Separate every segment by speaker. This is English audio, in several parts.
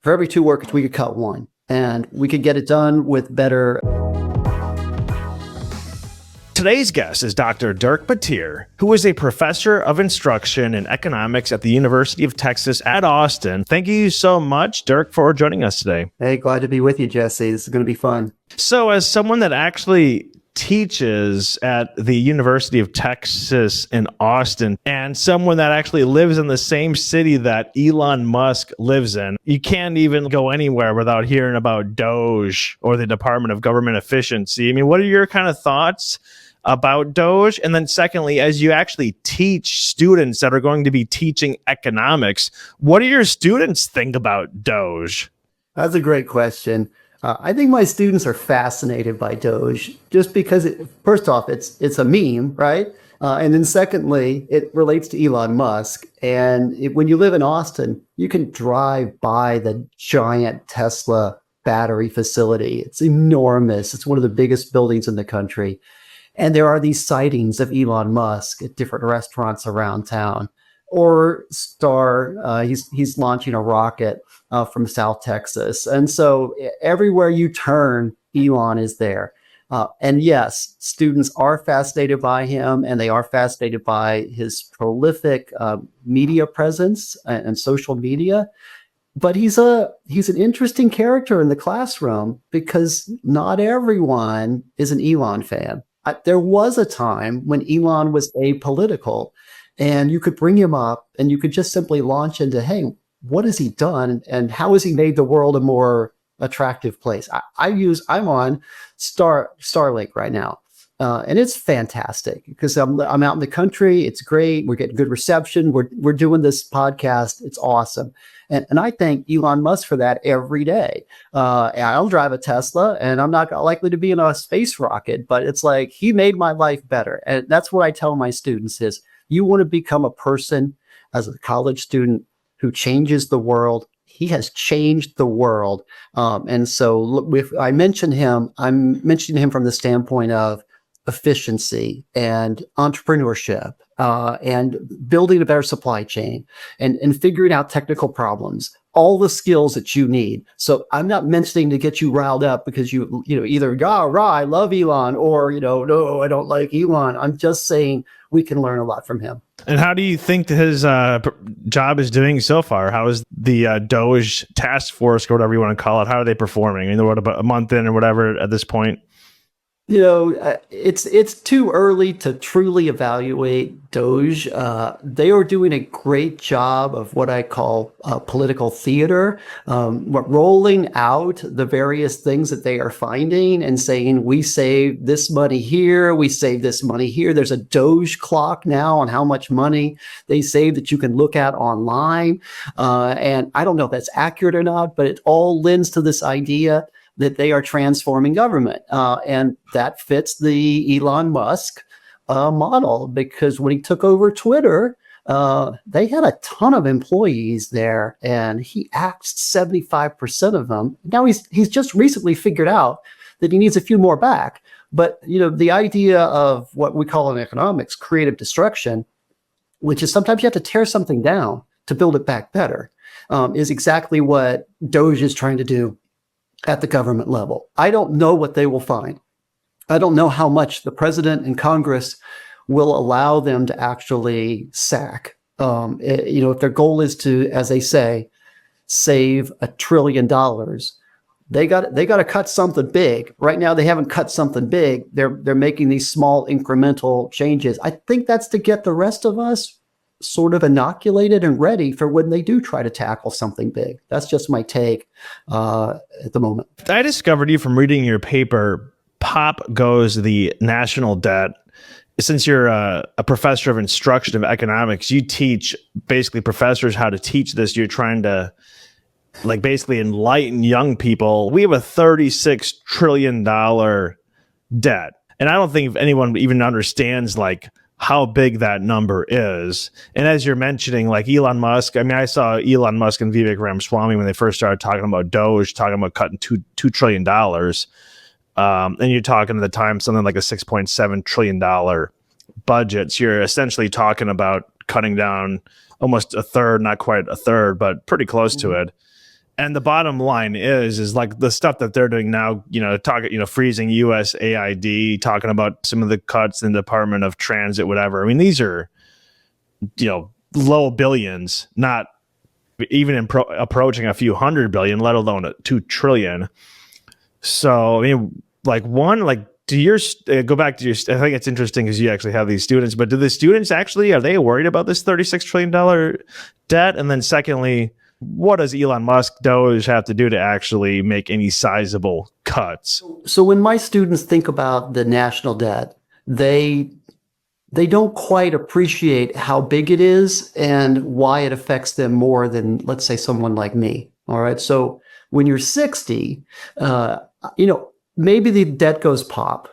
Speaker 1: For every two workers, we could cut one, and we could get it done with better.
Speaker 2: Today's guest is Dr. Dirk Mateer, who is a professor of instruction in economics at the University of Texas at Austin. Thank you so much, Dirk, for joining us today.
Speaker 1: Hey, glad to be with you, Jesse. This is going to be fun.
Speaker 2: So as someone that actually teaches at the University of Texas in Austin and someone that actually lives in the same city that Elon Musk lives in, you can't even go anywhere without hearing about Doge or the Department of Government Efficiency. I mean, what are your kind of thoughts about Doge? And then secondly, as you actually teach students that are going to be teaching economics, what do your students think about Doge?
Speaker 1: That's a great question. I think my students are fascinated by Doge just because, first off, it's a meme, right? And then secondly, it relates to Elon Musk. And when you live in Austin, you can drive by the giant Tesla battery facility. It's enormous. It's one of the biggest buildings in the country. And there are these sightings of Elon Musk at different restaurants around town. Or he's launching a rocket from South Texas. And so everywhere you turn, Elon is there. And yes, students are fascinated by him, and they are fascinated by his prolific media presence and social media. But he's an interesting character in the classroom because not everyone is an Elon fan. There was a time when Elon was apolitical, and you could bring him up and you could just simply launch into, hey, what has he done and how has he made the world a more attractive place? I'm on Starlink right now. And it's fantastic because I'm out in the country. It's great. We're getting good reception. We're doing this podcast. It's awesome. And I thank Elon Musk for that every day. I'll drive a Tesla and I'm not likely to be in a space rocket, but it's like he made my life better. And that's what I tell my students is you want to become a person as a college student who changes the world. He has changed the world. And so if I mention him, I'm mentioning him from the standpoint of efficiency and entrepreneurship and building a better supply chain and figuring out technical problems, all the skills that you need. So I'm not mentioning to get you riled up because you either, I love Elon or, no, I don't like Elon. I'm just saying we can learn a lot from him.
Speaker 2: And how do you think his job is doing so far? How is the Doge task force or whatever you want to call it? How are they performing? I mean, what, about a month in or whatever at this point?
Speaker 1: It's too early to truly evaluate Doge. They are doing a great job of what I call political theater, rolling out the various things that they are finding and saying, we save this money here, we save this money here. There's a Doge clock now on how much money they save that you can look at online. And I don't know if that's accurate or not, but it all lends to this idea that they are transforming government. And that fits the Elon Musk model because when he took over Twitter, they had a ton of employees there and he axed 75% of them. Now he's just recently figured out that he needs a few more back. But, the idea of what we call in economics, creative destruction, which is sometimes you have to tear something down to build it back better, is exactly what Doge is trying to do at the government level. I don't know what they will find. I don't know how much the president and Congress will allow them to actually sack. If their goal is to, as they say, save $1 trillion, they got to cut something big. Right now, they haven't cut something big. They're making these small incremental changes. I think that's to get the rest of us sort of inoculated and ready for when they do try to tackle something big. That's just my take at the moment.
Speaker 2: I discovered you from reading your paper, Pop Goes the National Debt. Since you're a professor of instruction of economics, you teach basically professors how to teach this. You're trying to basically enlighten young people. We have a $36 trillion debt. And I don't think anyone even understands how big that number is. And as you're mentioning, Elon Musk, I mean, I saw Elon Musk and Vivek Ramaswamy when they first started talking about Doge, talking about cutting $2 trillion. And you're talking at the time something like a $6.7 trillion budget. So you're essentially talking about cutting down almost a third, not quite a third, but pretty close to it. And the bottom line is like the stuff that they're doing now, freezing USAID, talking about some of the cuts in the Department of Transit, whatever. I mean, these are, low billions, not even approaching a few hundred billion, let alone a 2 trillion. So, I mean, do your go back to your? I think it's interesting because you actually have these students, but do the students actually, are they worried about this $36 trillion debt? And then secondly, what does Elon Musk Doge have to do to actually make any sizable cuts?
Speaker 1: So when my students think about the national debt, they don't quite appreciate how big it is and why it affects them more than, let's say, someone like me. All right. So when you're 60, maybe the debt goes pop,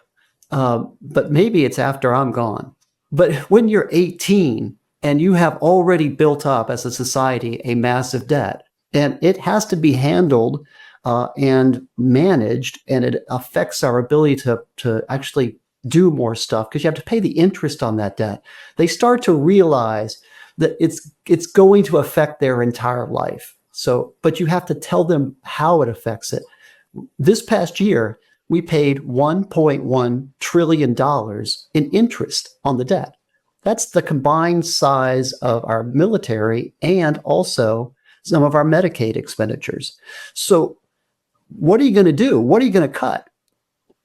Speaker 1: but maybe it's after I'm gone. But when you're 18 and you have already built up as a society a massive debt, and it has to be handled and managed, and it affects our ability to actually do more stuff because you have to pay the interest on that debt. They start to realize that it's going to affect their entire life. So, but you have to tell them how it affects it. This past year, we paid $1.1 trillion in interest on the debt. That's the combined size of our military and also some of our Medicaid expenditures. So what are you going to do? What are you going to cut?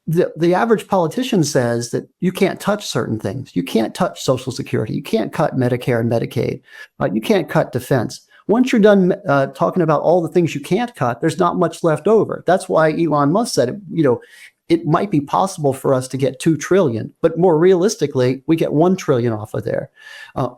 Speaker 1: The average politician says that you can't touch certain things. You can't touch Social Security. You can't cut Medicare and Medicaid. You can't cut defense. Once you're done talking about all the things you can't cut, there's not much left over. That's why Elon Musk said, it might be possible for us to get 2 trillion, but more realistically, we get 1 trillion off of there.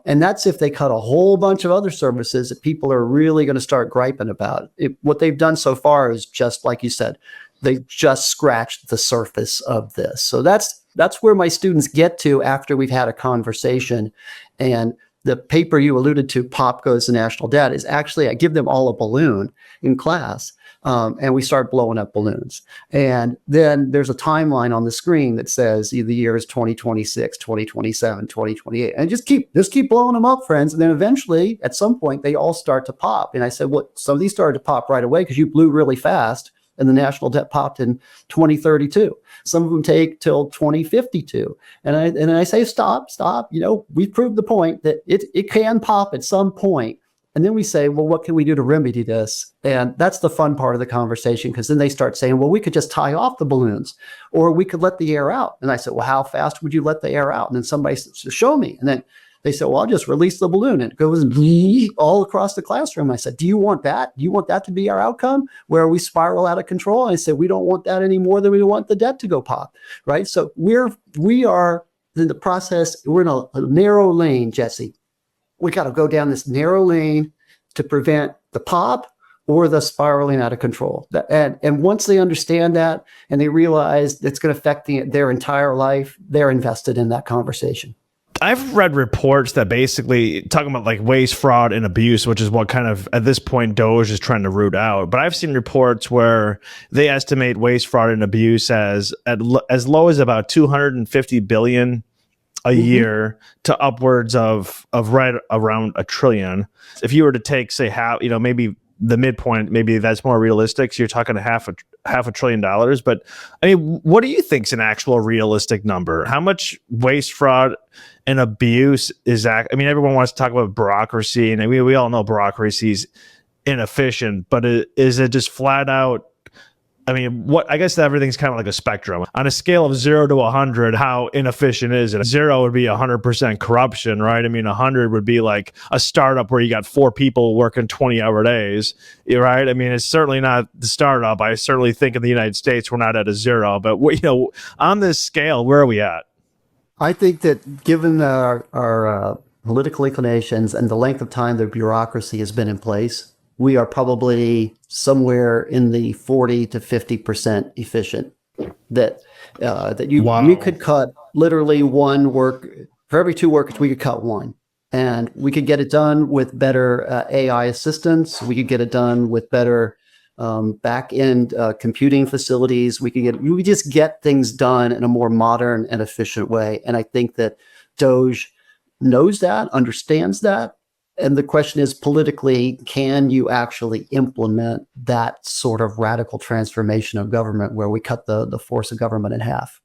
Speaker 1: And that's if they cut a whole bunch of other services that people are really going to start griping about. What they've done so far is just, like you said, they just scratched the surface of this. So that's where my students get to after we've had a conversation. And the paper you alluded to, Pop Goes to National Debt, is actually, I give them all a balloon in class, and we start blowing up balloons. And then there's a timeline on the screen that says the year is 2026, 2027, 2028. And just keep blowing them up, friends. And then eventually, at some point, they all start to pop. And I said, well, some of these started to pop right away because you blew really fast. And the national debt popped in 2032. Some of them take till 2052. And I say, stop. We've proved the point that it can pop at some point. And then we say, well, what can we do to remedy this? And that's the fun part of the conversation, because then they start saying, well, we could just tie off the balloons, or we could let the air out. And I said, well, how fast would you let the air out? And then somebody says, show me. And then they said, well, I'll just release the balloon. And it goes all across the classroom. I said, do you want that? Do you want that to be our outcome, where we spiral out of control? And I said, we don't want that any more than we want the debt to go pop, right? So we are in the process. We're in a narrow lane, Jesse. We got to go down this narrow lane to prevent the pop or the spiraling out of control. And once they understand that and they realize it's going to affect their entire life, they're invested in that conversation.
Speaker 2: I've read reports that basically talking about like waste, fraud, and abuse, which is what kind of at this point Doge is trying to root out. But I've seen reports where they estimate waste, fraud, and abuse as low as about 250 billion a year to upwards of right around $1 trillion. If you were to take, say, half, maybe the midpoint, maybe that's more realistic. So you're talking half a trillion dollars. But I mean, what do you think is an actual realistic number? How much waste, fraud, and abuse is that? I mean, everyone wants to talk about bureaucracy, and we all know bureaucracy is inefficient, but is it just flat out? I mean, I guess everything's kind of like a spectrum. On a scale of 0 to 100, how inefficient is it? 0 would be 100% corruption, right? I mean, 100 would be like a startup where you got 4 people working 20-hour days, right? I mean, it's certainly not the startup. I certainly think in the United States, we're not at a 0. But, on this scale, where are we at?
Speaker 1: I think that given our political inclinations and the length of time the bureaucracy has been in place, we are probably somewhere in the 40 to 50% efficient. That we could cut literally one work for every 2 workers. We could cut 1, and we could get it done with better AI assistance. We could get it done with better back end computing facilities. We could just get things done in a more modern and efficient way. And I think that Doge knows that, understands that. And the question is, politically, can you actually implement that sort of radical transformation of government where we cut the force of government in half?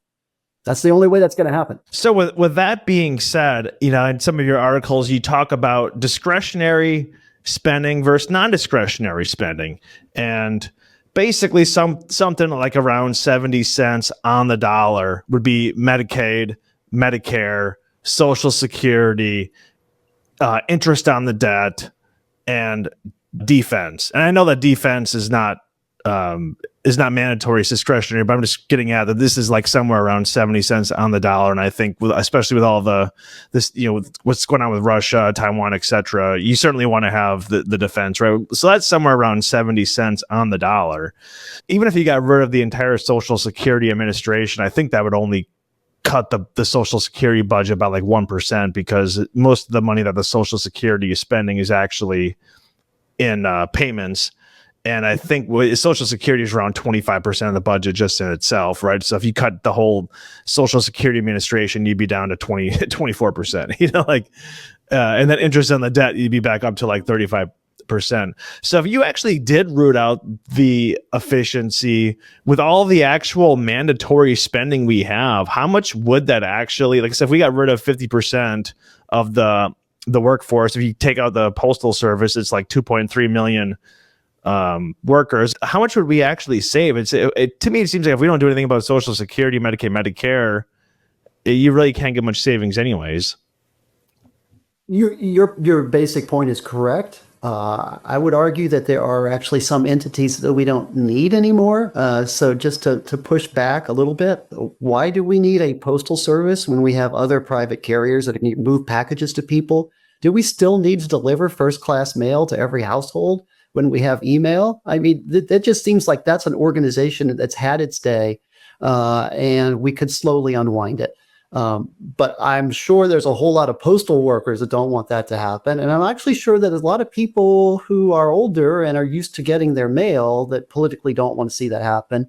Speaker 1: That's the only way that's going to happen.
Speaker 2: So with that being said, in some of your articles, you talk about discretionary spending versus non-discretionary spending. And basically something like around 70 cents on the dollar would be Medicaid, Medicare, Social Security, interest on the debt, and defense. And I know that defense is not mandatory, it's discretionary, but I'm just getting at that this is like somewhere around 70 cents on the dollar. And I think especially with all with what's going on with Russia, Taiwan, etc., you certainly want to have the defense, right? So that's somewhere around 70 cents on the dollar. Even if you got rid of the entire Social Security Administration, I think that would only cut the Social Security budget by like 1%, because most of the money that the Social Security is spending is actually in payments. And I think Social Security is around 25% of the budget just in itself, right? So if you cut the whole Social Security Administration, you'd be down to 24%, and then interest on the debt, you'd be back up to like 35%. So if you actually did root out the efficiency with all the actual mandatory spending we have, how much would that actually, like I said, if we got rid of 50% of the workforce, if you take out the postal service, it's like 2.3 million workers. How much would we actually save? To me, it seems like if we don't do anything about Social Security, Medicaid, Medicare, you really can't get much savings anyways.
Speaker 1: Your basic point is correct. I would argue that there are actually some entities that we don't need anymore. So just to push back a little bit, why do we need a postal service when we have other private carriers that can move packages to people? Do we still need to deliver first-class mail to every household when we have email? I mean, that just seems like that's an organization that's had its day, and we could slowly unwind it. But I'm sure there's a whole lot of postal workers that don't want that to happen. And I'm actually sure that there's a lot of people who are older and are used to getting their mail that politically don't want to see that happen.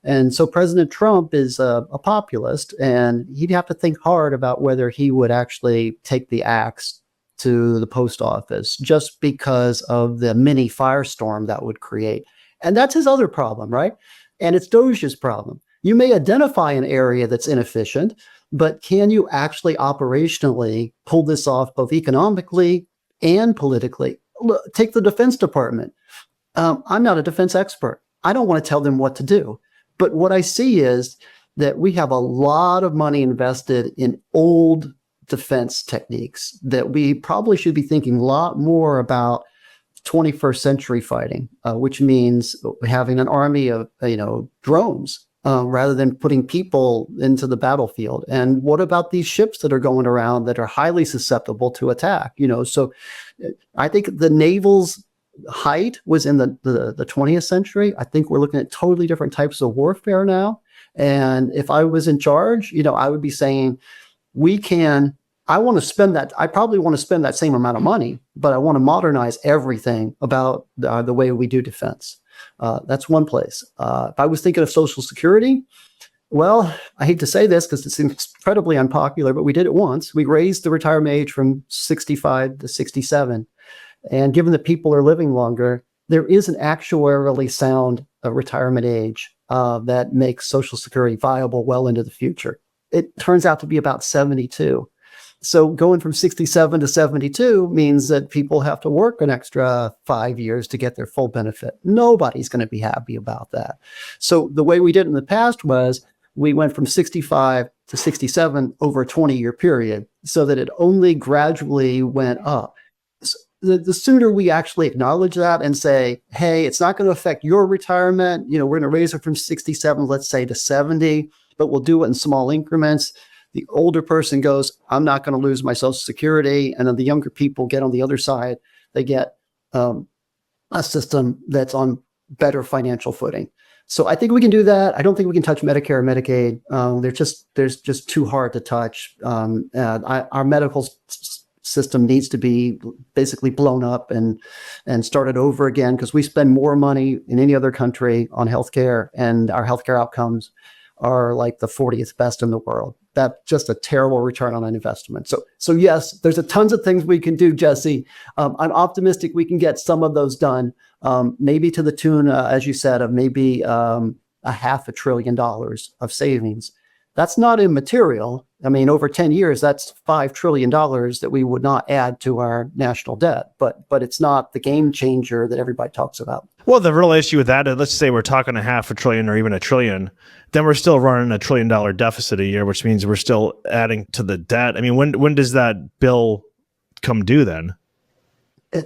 Speaker 1: And so President Trump is a populist, and he'd have to think hard about whether he would actually take the axe to the post office just because of the mini firestorm that would create. And that's his other problem, right? And it's Doge's problem. You may identify an area that's inefficient, but can you actually operationally pull this off both economically and politically? Look, take the Defense Department. I'm not a defense expert. I don't want to tell them what to do. But what I see is that we have a lot of money invested in old defense techniques that we probably should be thinking a lot more about 21st century fighting, which means having an army of drones rather than putting people into the battlefield. And what about these ships that are going around that are highly susceptible to attack? So I think the naval's height was in the 20th century. I think we're looking at totally different types of warfare now. And if I was in charge, I would be saying, I want to spend that. I probably want to spend that same amount of money, but I want to modernize everything about the way we do defense. That's one place. If I was thinking of Social Security, well, I hate to say this because it's incredibly unpopular, but we did it once. We raised the retirement age from 65 to 67. And given that people are living longer, there is an actuarially sound retirement age that makes Social Security viable well into the future. It turns out to be about 72. So going from 67 to 72 means that people have to work an extra 5 years to get their full benefit. Nobody's going to be happy about that. So the way we did it in the past was we went from 65 to 67 over a 20-year period so that it only gradually went up. The sooner we actually acknowledge that and say, hey, it's not going to affect your retirement. We're going to raise it from 67, let's say, to 70, but we'll do it in small increments. The older person goes, I'm not going to lose my Social Security. And then the younger people get on the other side. They get a system that's on better financial footing. So I think we can do that. I don't think we can touch Medicare or Medicaid. They're just too hard to touch. Our medical system needs to be basically blown up and started over again because we spend more money in any other country on healthcare, and our healthcare outcomes are like the 40th best in the world. That's just a terrible return on an investment. So yes, there's a tons of things we can do, Jesse. I'm optimistic we can get some of those done, maybe to the tune, as you said, of maybe a $500 billion of savings. That's not immaterial. I mean, over 10 years, that's $5 trillion that we would not add to our national debt. But it's not the game changer that everybody talks about.
Speaker 2: Well, the real issue with that is, let's say we're talking $500 billion or even $1 trillion, then we're still running $1 trillion deficit a year, which means we're still adding to the debt. I mean, when does that bill come due then?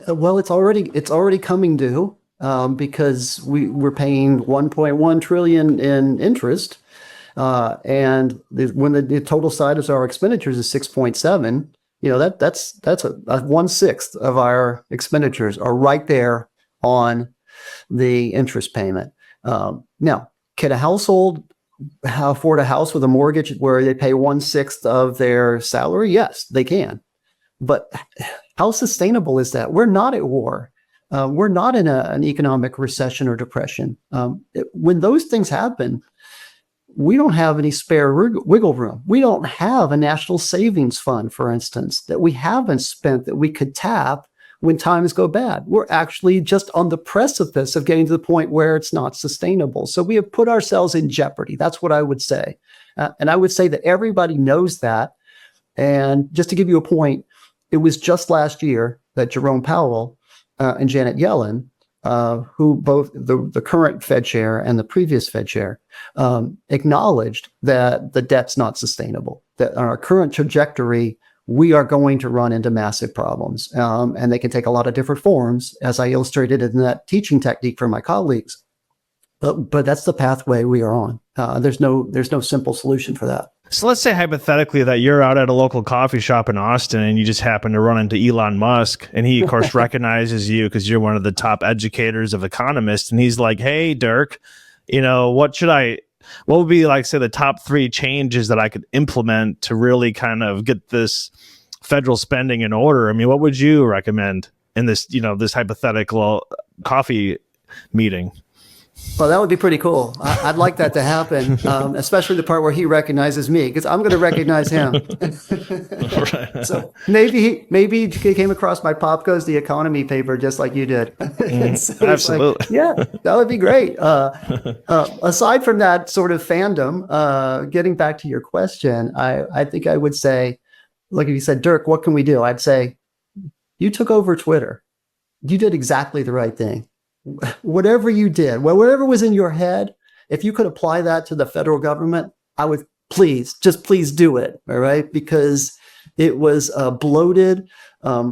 Speaker 1: Well, it's already coming due because we're paying 1.1 trillion in interest. And when the total side of our expenditures is 6.7, that's a 1/6 of our expenditures are right there on the interest payment. Now, can a household afford a house with a mortgage where they pay 1/6 of their salary? Yes, they can. But how sustainable is that? We're not at war. We're not in an economic recession or depression. When those things happen, we don't have any spare wiggle room. We don't have a national savings fund, for instance, that we haven't spent that we could tap when times go bad. We're actually just on the precipice of getting to the point where it's not sustainable. So we have put ourselves in jeopardy. That's what I would say. And I would say that everybody knows that. And just to give you a point, it was just last year that Jerome Powell and Janet Yellen, who both the current Fed chair and the previous Fed chair, acknowledged that the debt's not sustainable, that on our current trajectory, we are going to run into massive problems. And they can take a lot of different forms, as I illustrated in that teaching technique for my colleagues. But that's the pathway we are on. There's no simple solution for that.
Speaker 2: So let's say hypothetically that you're out at a local coffee shop in Austin and you just happen to run into Elon Musk, and he, of course, recognizes you because you're one of the top educators of economists. And he's like, hey, Dirk, what would be like, say, the top 3 changes that I could implement to really kind of get this federal spending in order? I mean, what would you recommend in this, this hypothetical coffee meeting?
Speaker 1: Well, that would be pretty cool. I'd like that to happen, especially the part where he recognizes me, because I'm going to recognize him.
Speaker 2: Right.
Speaker 1: So maybe he came across my Pop Goes the Economy paper just like you did. So
Speaker 2: absolutely.
Speaker 1: Yeah, that would be great. Aside from that sort of fandom, getting back to your question, I think I would say, look, if you said, Dirk, what can we do? I'd say, you took over Twitter. You did exactly the right thing. Whatever you did, whatever was in your head, if you could apply that to the federal government, I would please do it. All right. Because it was a bloated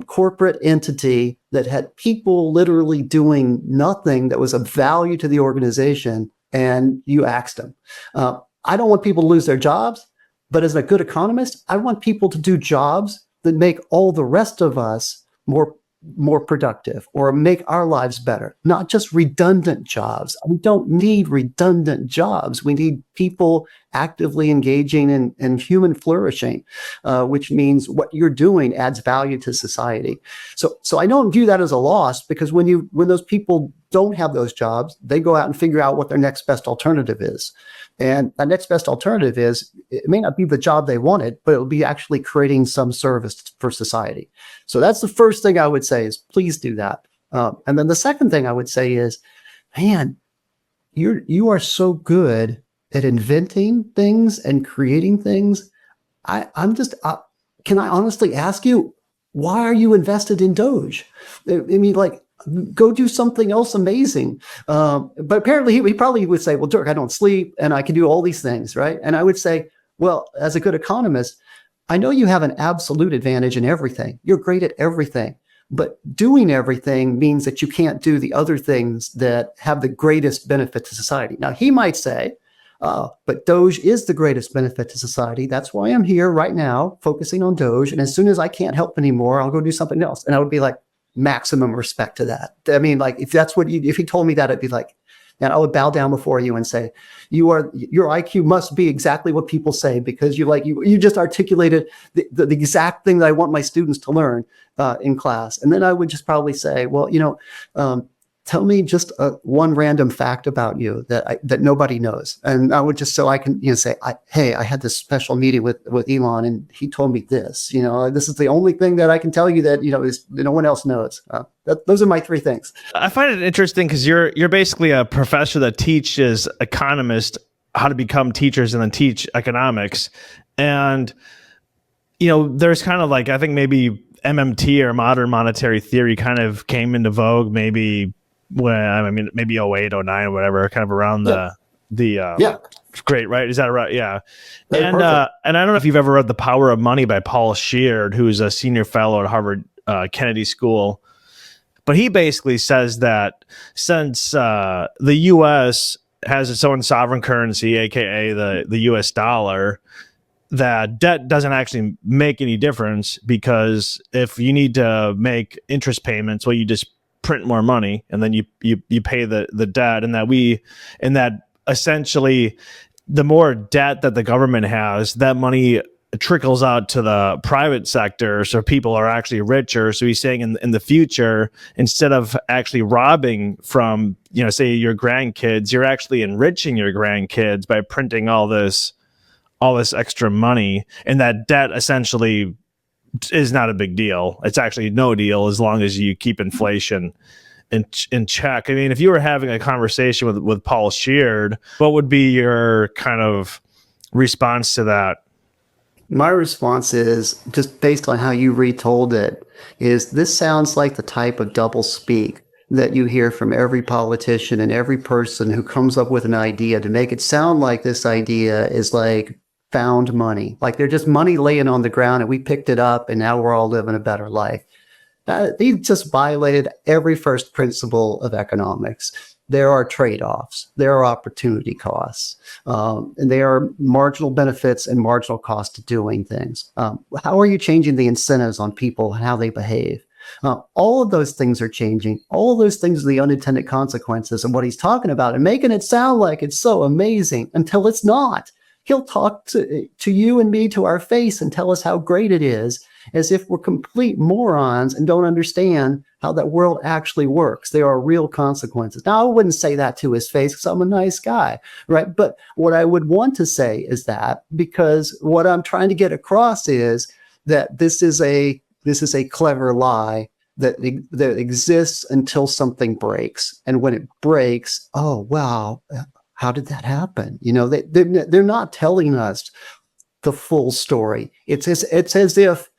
Speaker 1: corporate entity that had people literally doing nothing that was of value to the organization. And you axed them. I don't want people to lose their jobs, but as a good economist, I want people to do jobs that make all the rest of us more productive or make our lives better, not just redundant jobs. We don't need redundant jobs. We need people actively engaging in human flourishing, which means what you're doing adds value to society. So I don't view that as a loss, because when those people don't have those jobs, they go out and figure out what their next best alternative is. And that next best alternative is, it may not be the job they wanted, but it'll be actually creating some service for society. So that's the first thing I would say is, please do that. And then the second thing I would say is, man, you are so good at inventing things and creating things. Can I honestly ask you, why are you invested in Doge? I mean, like, go do something else amazing. But apparently he probably would say, well, Dirk, I don't sleep and I can do all these things, right? And I would say, well, as a good economist, I know you have an absolute advantage in everything. You're great at everything. But doing everything means that you can't do the other things that have the greatest benefit to society. Now, he might say, but Doge is the greatest benefit to society. That's why I'm here right now, focusing on Doge. And as soon as I can't help anymore, I'll go do something else. And I would be like, maximum respect to that. I mean, like, if he told me that, I'd be like, and I would bow down before you and say, your IQ must be exactly what people say, because you just articulated the exact thing that I want my students to learn in class. And then I would just probably say, well, tell me just one random fact about you that nobody knows. And I would just, so I can, say, hey, I had this special meeting with Elon and he told me this, this is the only thing that I can tell you that, is no one else knows. Those are my three things.
Speaker 2: I find it interesting because you're basically a professor that teaches economists how to become teachers and then teach economics. And, there's kind of like, I think maybe MMT or modern monetary theory kind of came into vogue maybe maybe 08, 09 or whatever, kind of around
Speaker 1: yeah.
Speaker 2: Great, right? Is that right? Yeah.
Speaker 1: That's
Speaker 2: and
Speaker 1: perfect.
Speaker 2: and I don't know if you've ever read The Power of Money by Paul Sheard, who's a senior fellow at Harvard Kennedy School. But he basically says that since the U.S. has its own sovereign currency, aka the U.S. dollar, that debt doesn't actually make any difference, because if you need to make interest payments, well, you just print more money and then you pay the debt, and that essentially the more debt that the government has, that money trickles out to the private sector, so people are actually richer. So he's saying in the future, instead of actually robbing from, say your grandkids, you're actually enriching your grandkids by printing all this extra money, and that debt essentially is not a big deal. It's actually no deal as long as you keep inflation in check. I mean, if you were having a conversation with Paul Sheard, what would be your kind of response to that?
Speaker 1: My response is, just based on how you retold it, is this sounds like the type of double speak that you hear from every politician and every person who comes up with an idea to make it sound like this idea is like found money. Like they're just money laying on the ground and we picked it up and now we're all living a better life. They just violated every first principle of economics. There are trade-offs. There are opportunity costs. And there are marginal benefits and marginal costs to doing things. How are you changing the incentives on people and how they behave? All of those things are changing. All of those things are the unintended consequences of what he's talking about and making it sound like it's so amazing until it's not. He'll talk to you and me to our face and tell us how great it is, as if we're complete morons and don't understand how that world actually works. There are real consequences. Now, I wouldn't say that to his face because I'm a nice guy, right? But what I would want to say is that, because what I'm trying to get across is that this is a clever lie that exists until something breaks. And when it breaks, oh, wow, how did that happen? They're not telling us the full story. It's as if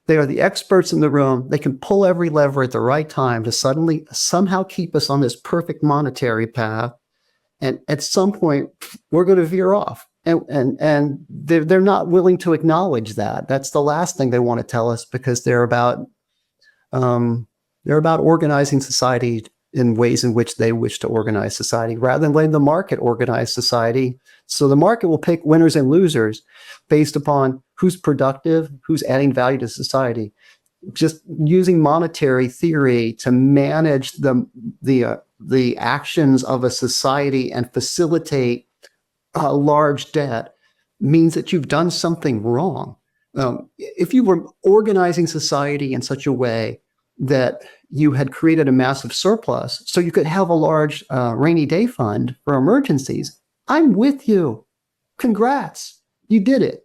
Speaker 1: they are the experts in the room. They can pull every lever at the right time to suddenly somehow keep us on this perfect monetary path. And at some point, we're going to veer off. And they're not willing to acknowledge that. That's the last thing they want to tell us, because they're about organizing society in ways in which they wish to organize society, rather than letting the market organize society. So the market will pick winners and losers based upon who's productive, who's adding value to society. Just using monetary theory to manage the actions of a society and facilitate a large debt means that you've done something wrong. If you were organizing society in such a way that you had created a massive surplus so you could have a large rainy day fund for emergencies, I'm with you. Congrats. You did it.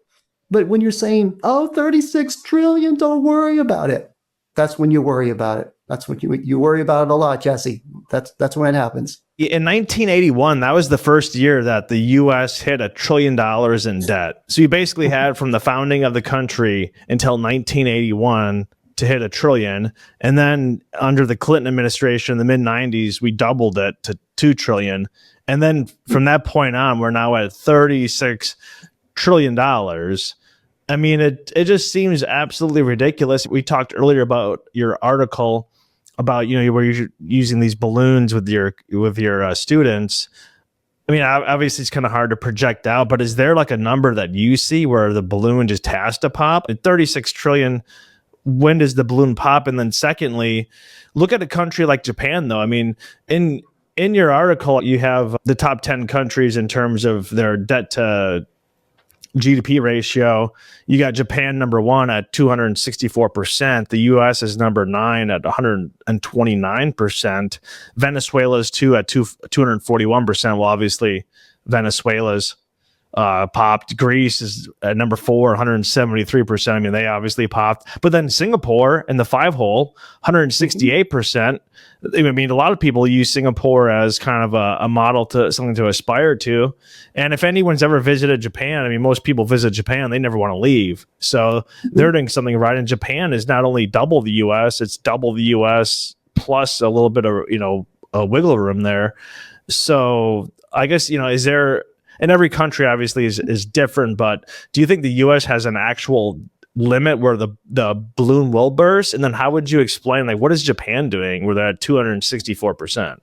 Speaker 1: But when you're saying, oh, 36 trillion, don't worry about it. That's when you worry about it. That's what you worry about it a lot, Jesse. That's when it happens.
Speaker 2: In 1981, that was the first year that the U.S. hit $1 trillion in debt. So you basically had from the founding of the country until 1981 to hit $1 trillion. And then under the Clinton administration in the mid-90s, we doubled it to $2 trillion. And then from that point on, we're now at $36 trillion. I mean, it just seems absolutely ridiculous. We talked earlier about your article about, where you're using these balloons with your students. I mean, obviously it's kind of hard to project out, but is there like a number that you see where the balloon just has to pop? At 36 trillion, when does the balloon pop? And then secondly, look at a country like Japan, though. I mean, in your article, you have the top 10 countries in terms of their debt to GDP ratio, you got Japan number 1 at 264%. The US is number 9 at 129%. Venezuela's 2 at 241%. Well, obviously, Venezuela's popped. Greece is at number 4, 173%. I mean, they obviously popped. But then Singapore in the 5-hole, 168%. I mean, a lot of people use Singapore as kind of a model to something to aspire to. And if anyone's ever visited Japan, I mean, most people visit Japan, they never want to leave. So they're doing something right. And Japan is not only double the US, it's double the US plus a little bit of, a wiggle room there. So I guess, is there, and every country obviously is different, but do you think the US has an actual limit where the balloon will burst? And then how would you explain, what is Japan doing where they're at 264%?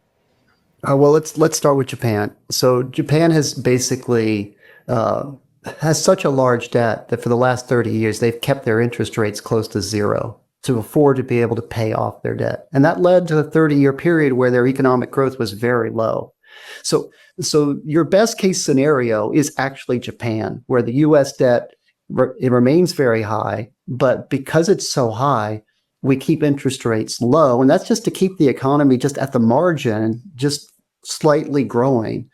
Speaker 1: Well, let's start with Japan. So Japan has basically has such a large debt that for the last 30 years, they've kept their interest rates close to zero to afford to be able to pay off their debt. And that led to a 30-year period where their economic growth was very low. So your best case scenario is actually Japan, where the U.S. debt, it remains very high, but because it's so high, we keep interest rates low. And that's just to keep the economy just at the margin, just slightly growing.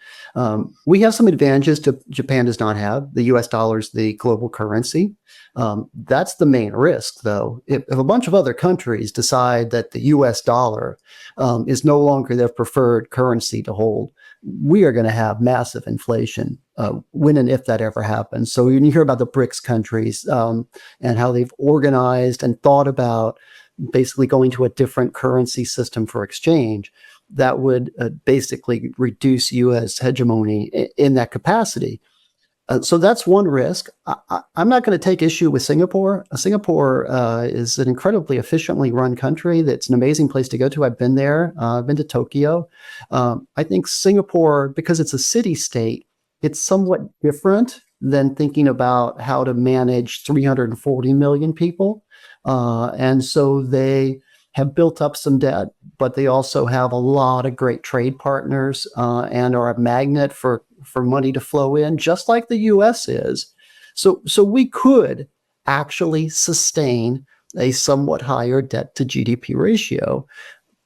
Speaker 1: We have some advantages Japan does not have. The U.S. dollar is the global currency. That's the main risk, though. If a bunch of other countries decide that the U.S. dollar is no longer their preferred currency to hold, we are going to have massive inflation when and if that ever happens. So when you hear about the BRICS countries and how they've organized and thought about basically going to a different currency system for exchange, that would basically reduce U.S. hegemony in that capacity. So that's one risk. I'm not going to take issue with Singapore. Singapore is an incredibly efficiently run country. That's an amazing place to go to. I've been there. I've been to Tokyo. I think Singapore, because it's a city state, it's somewhat different than thinking about how to manage 340 million people. And so they have built up some debt, but they also have a lot of great trade partners and are a magnet for money to flow in, just like the U.S. is. So we could actually sustain a somewhat higher debt to GDP ratio,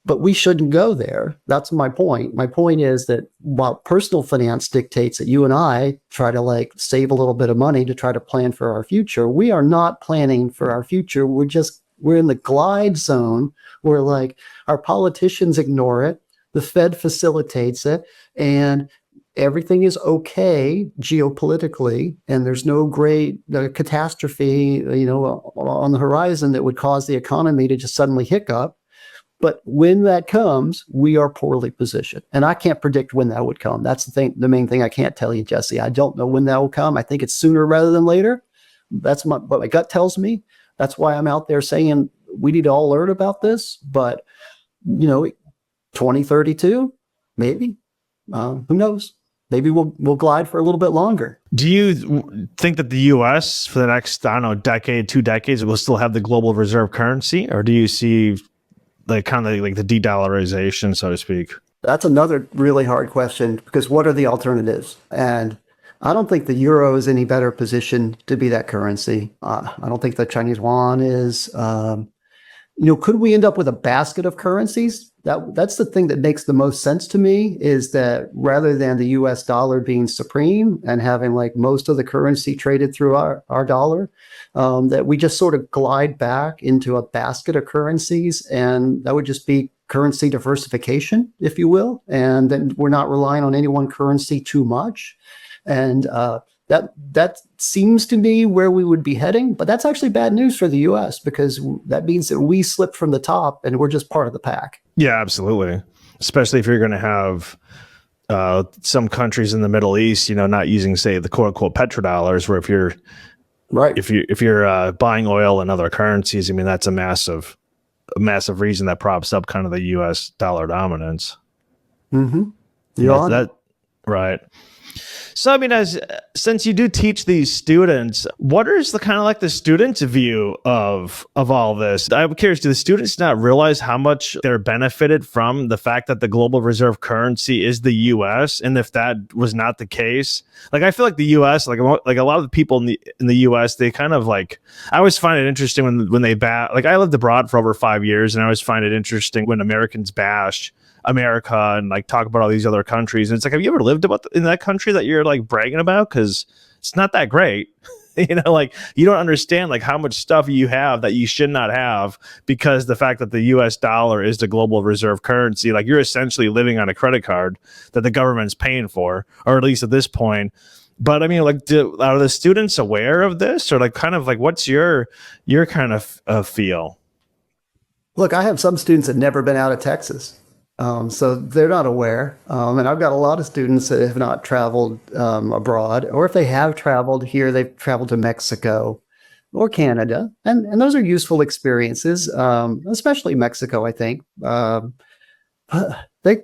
Speaker 1: but we shouldn't go there. That's my point. My point is that while personal finance dictates that you and I try to save a little bit of money to try to plan for our future, we are not planning for our future. We're in the glide zone where our politicians ignore it. The Fed facilitates it, and everything is okay geopolitically, and there's no great catastrophe, on the horizon that would cause the economy to just suddenly hiccup. But when that comes, we are poorly positioned, and I can't predict when that would come. That's the main thing I can't tell you, Jesse. I don't know when that will come. I think it's sooner rather than later. That's what my gut tells me. That's why I'm out there saying we need to all learn about this. But 2032, maybe. Who knows? Maybe we'll glide for a little bit longer.
Speaker 2: Do you think that the U.S. for the next, decade, 2 decades, will still have the global reserve currency, or do you see the de-dollarization, so to speak?
Speaker 1: That's another really hard question, because what are the alternatives? And I don't think the euro is any better positioned to be that currency. I don't think the Chinese yuan is. Could we end up with a basket of currencies? That's the thing that makes the most sense to me, is that rather than the US dollar being supreme and having most of the currency traded through our dollar, that we just sort of glide back into a basket of currencies, and that would just be currency diversification, if you will. And then we're not relying on any one currency too much. And that seems to me where we would be heading, but that's actually bad news for the U.S. because that means that we slip from the top and we're just part of the pack.
Speaker 2: Yeah, absolutely. Especially if you're going to have some countries in the Middle East, not using, say, the quote unquote petrodollars, where if you're right, if you're buying oil and other currencies, I mean, that's a massive reason that props up kind of the U.S. dollar dominance.
Speaker 1: Mm-hmm.
Speaker 2: That right. So I mean, as since you do teach these students, what is the kind of like the students' view of all this? I'm curious, do the students not realize how much they're benefited from the fact that the global reserve currency is the U.S. and if that was not the case, like I feel like the U.S. like a lot of the people in the U.S. they kind of like I always find it interesting when they like I lived abroad for over 5 years and I always find it interesting when Americans bash America and like talk about all these other countries. And it's like, have you ever lived in that country that you're like bragging about? Because it's not that great. Like you don't understand like how much stuff you have that you should not have because the fact that the US dollar is the global reserve currency, like you're essentially living on a credit card that the government's paying for, or at least at this point. But I mean, like, are the students aware of this, or like, kind of like, what's your kind of feel?
Speaker 1: Look, I have some students that never been out of Texas. So they're not aware. And I've got a lot of students that have not traveled abroad, or if they have traveled here, they've traveled to Mexico or Canada. And those are useful experiences, especially Mexico, I think. But they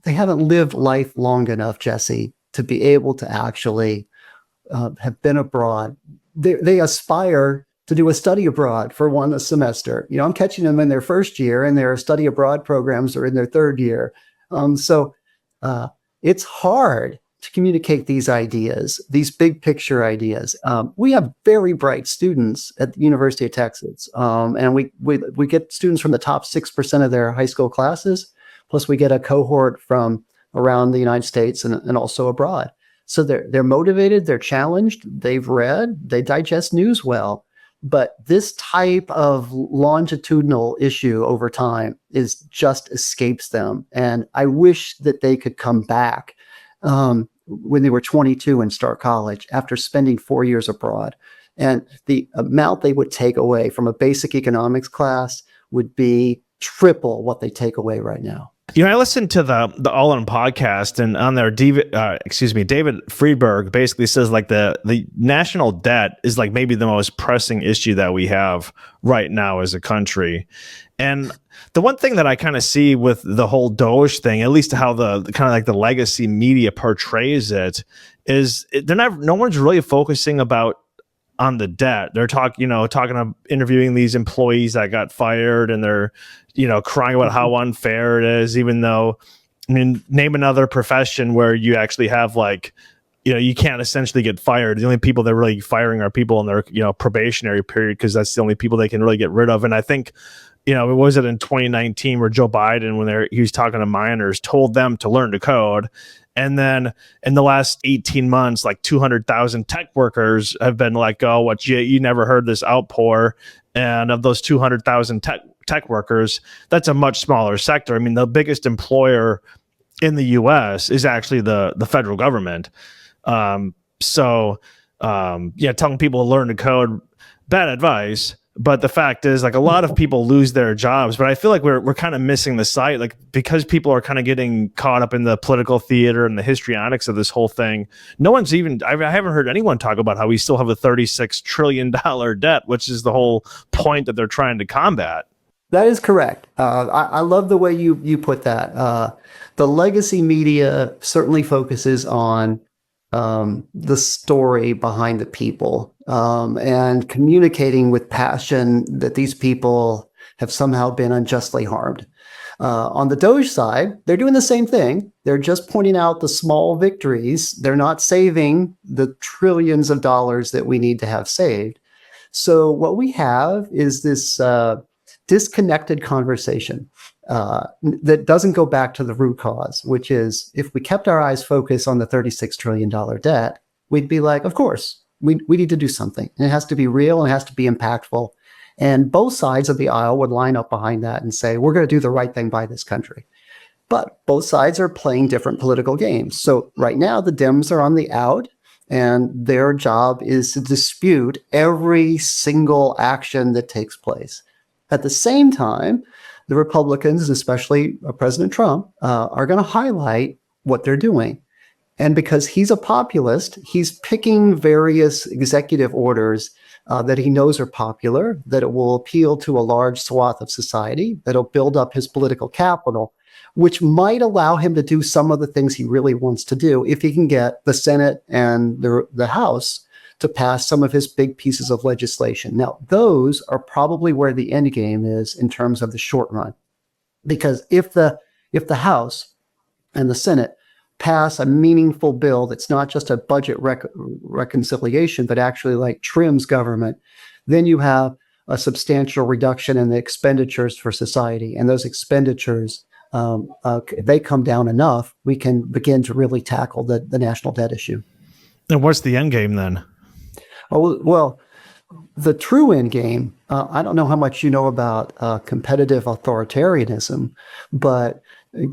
Speaker 1: haven't lived life long enough, Jesse, to be able to actually have been abroad. They aspire to do a study abroad for one a semester. I'm catching them in their first year, and their study abroad programs are in their third year. So it's hard to communicate these ideas, these big picture ideas. We have very bright students at the University of Texas, and we get students from the top 6% of their high school classes, plus we get a cohort from around the United States and also abroad. So they're motivated, they're challenged, they've read, they digest news well. But this type of longitudinal issue over time just escapes them. And I wish that they could come back when they were 22 and start college after spending 4 years abroad. And the amount they would take away from a basic economics class would be triple what they take away right now.
Speaker 2: I listened to the All In podcast, and on there, David Friedberg basically says like the national debt is like maybe the most pressing issue that we have right now as a country. And the one thing that I kind of see with the whole Doge thing, at least how the kind of like the legacy media portrays it, is no one's really focusing on the debt. They're interviewing these employees that got fired, and they're, crying about how unfair it is, even though, I mean, name another profession where you actually have like, you can't essentially get fired. The only people they're really firing are people in their, probationary period, because that's the only people they can really get rid of. And I think, was it in 2019 where Joe Biden, when he was talking to miners, told them to learn to code. And then in the last 18 months, like 200,000 tech workers have been let go. What you never heard this outpour. And of those 200,000 tech workers, that's a much smaller sector. I mean, the biggest employer in the U.S. is actually the federal government. Telling people to learn to code, bad advice. But the fact is, like, a lot of people lose their jobs. But I feel like we're kind of missing the sight, like, because people are kind of getting caught up in the political theater and the histrionics of this whole thing. No one's I haven't heard anyone talk about how we still have a $36 trillion debt, which is the whole point that they're trying to combat.
Speaker 1: That is correct. I love the way you put that. The legacy media certainly focuses on the story behind the people, and communicating with passion that these people have somehow been unjustly harmed. On the Doge side, they're doing the same thing. They're just pointing out the small victories. They're not saving the trillions of dollars that we need to have saved. So what we have is this disconnected conversation that doesn't go back to the root cause, which is, if we kept our eyes focused on the $36 trillion debt, we'd be like, of course, we need to do something. And it has to be real and it has to be impactful. And both sides of the aisle would line up behind that and say, we're going to do the right thing by this country. But both sides are playing different political games. So right now, the Dems are on the out, and their job is to dispute every single action that takes place. At the same time, the Republicans, especially President Trump, are going to highlight what they're doing. And because he's a populist, he's picking various executive orders that he knows are popular, that it will appeal to a large swath of society, that'll build up his political capital, which might allow him to do some of the things he really wants to do if he can get the Senate and the House to pass some of his big pieces of legislation. Now, those are probably where the end game is in terms of the short run, because if the House and the Senate pass a meaningful bill that's not just a budget reconciliation, but actually like trims government, then you have a substantial reduction in the expenditures for society. And those expenditures, if they come down enough, we can begin to really tackle the national debt issue.
Speaker 2: And what's the end game then?
Speaker 1: Oh, well, the true end game, I don't know how much you know about competitive authoritarianism, but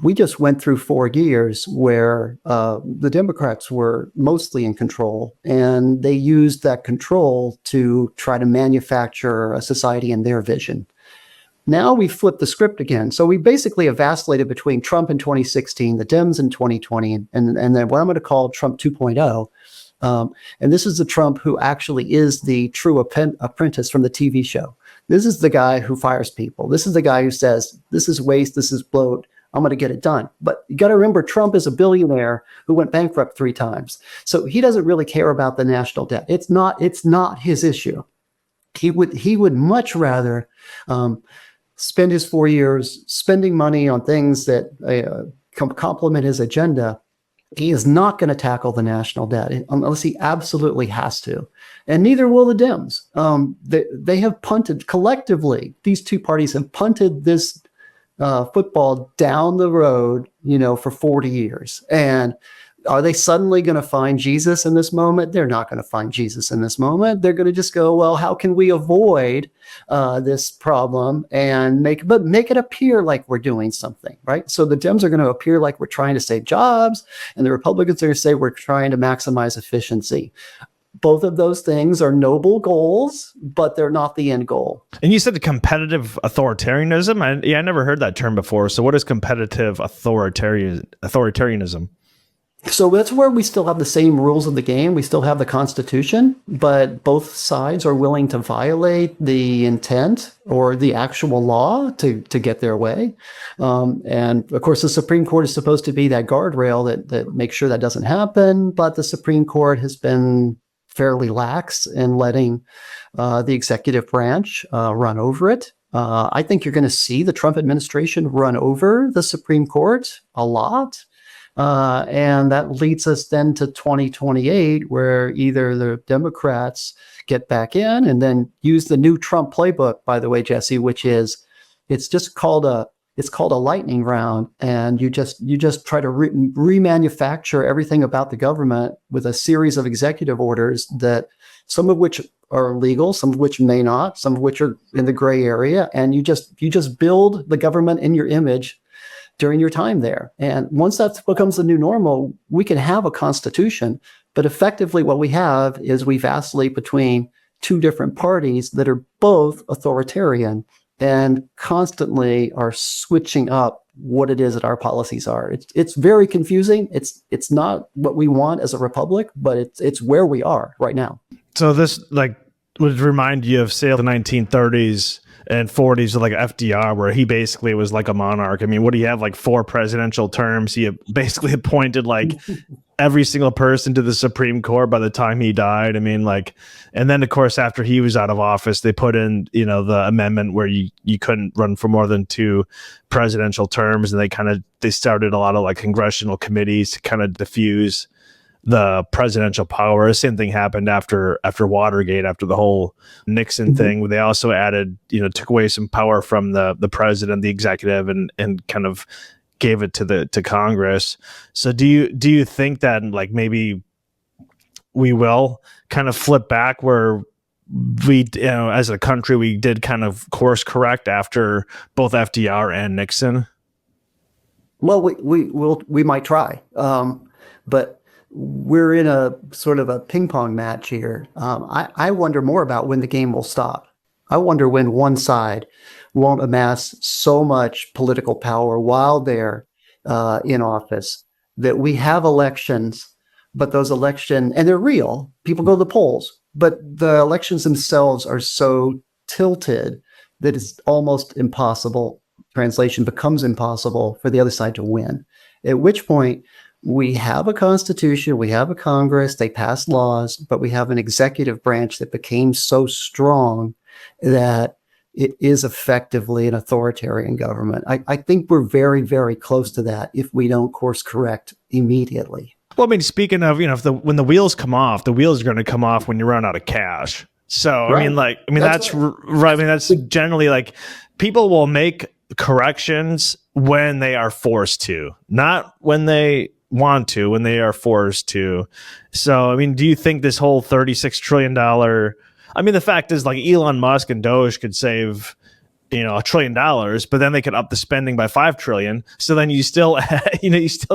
Speaker 1: we just went through 4 years where the Democrats were mostly in control, and they used that control to try to manufacture a society in their vision. Now we flipped the script again. So we basically have vacillated between Trump in 2016, the Dems in 2020, and then what I'm going to call Trump 2.0. And this is the Trump who actually is the true apprentice from the TV show. This is the guy who fires people. This is the guy who says, this is waste, this is bloat, I'm going to get it done. But you got to remember, Trump is a billionaire who went bankrupt 3 times. So he doesn't really care about the national debt. It's not his issue. He would much rather spend his 4 years spending money on things that complement his agenda. He is not going to tackle the national debt unless he absolutely has to. And neither will the Dems. They have punted collectively. These two parties have punted this football down the road, for 40 years. And are they suddenly going to find Jesus in this moment? They're not going to find Jesus in this moment. They're going to just go, well, how can we avoid this problem and make it appear like we're doing something, right? So the Dems are going to appear like we're trying to save jobs, and the Republicans are going to say we're trying to maximize efficiency. Both of those things are noble goals, but they're not the end goal.
Speaker 2: And you said competitive authoritarianism? I never heard that term before. So what is competitive authoritarianism?
Speaker 1: So that's where we still have the same rules of the game. We still have the Constitution, but both sides are willing to violate the intent or the actual law to get their way. And of course, the Supreme Court is supposed to be that guardrail that makes sure that doesn't happen. But the Supreme Court has been fairly lax in letting the executive branch run over it. I think you're going to see the Trump administration run over the Supreme Court a lot. And that leads us then to 2028, where either the Democrats get back in and then use the new Trump playbook, by the way, Jesse, which is it's called a lightning round, and you just try to remanufacture everything about the government with a series of executive orders that some of which are legal, some of which may not, some of which are in the gray area, and you just build the government in your image during your time there. And once that becomes the new normal, we can have a constitution, but effectively what we have is we vacillate between 2 different parties that are both authoritarian and constantly are switching up what it is that our policies are. It's very confusing. It's not what we want as a republic, but it's where we are right now.
Speaker 2: So this would remind you of, say, the 1930s and 40s with FDR, where he basically was like a monarch. I mean, what do you have, 4 presidential terms? He basically appointed every single person to the Supreme Court by the time he died. I mean, and then of course, after he was out of office, they put in, the amendment where you couldn't run for more than 2 presidential terms. And they started a lot of congressional committees to kind of diffuse the presidential power. Same thing happened after Watergate, after the whole Nixon thing, where they also added, took away some power from the president, the executive, and kind of gave it to Congress. So do you think that maybe we will kind of flip back where we, as a country, we did kind of course correct after both FDR and Nixon?
Speaker 1: Well, we might try, but we're in a sort of a ping pong match here. I wonder more about when the game will stop. I wonder when one side won't amass so much political power while they're in office that we have elections, but those elections, and they're real, people go to the polls, but the elections themselves are so tilted that it's almost impossible translation, becomes impossible for the other side to win. At which point, we have a constitution, we have a Congress, they pass laws, but we have an executive branch that became so strong that it is effectively an authoritarian government. I think we're very, very close to that if we don't course correct immediately.
Speaker 2: Well, I mean, speaking of, when the wheels come off, the wheels are going to come off when you run out of cash. So,
Speaker 1: Right.
Speaker 2: that's right. I mean, that's generally like people will make corrections when they are forced to, not when they want to, when they are forced to. So, I mean, do you think this whole $36 trillion, the fact is like Elon Musk and Doge could save, $1 trillion, but then they could up the spending by 5 trillion. So then you still, just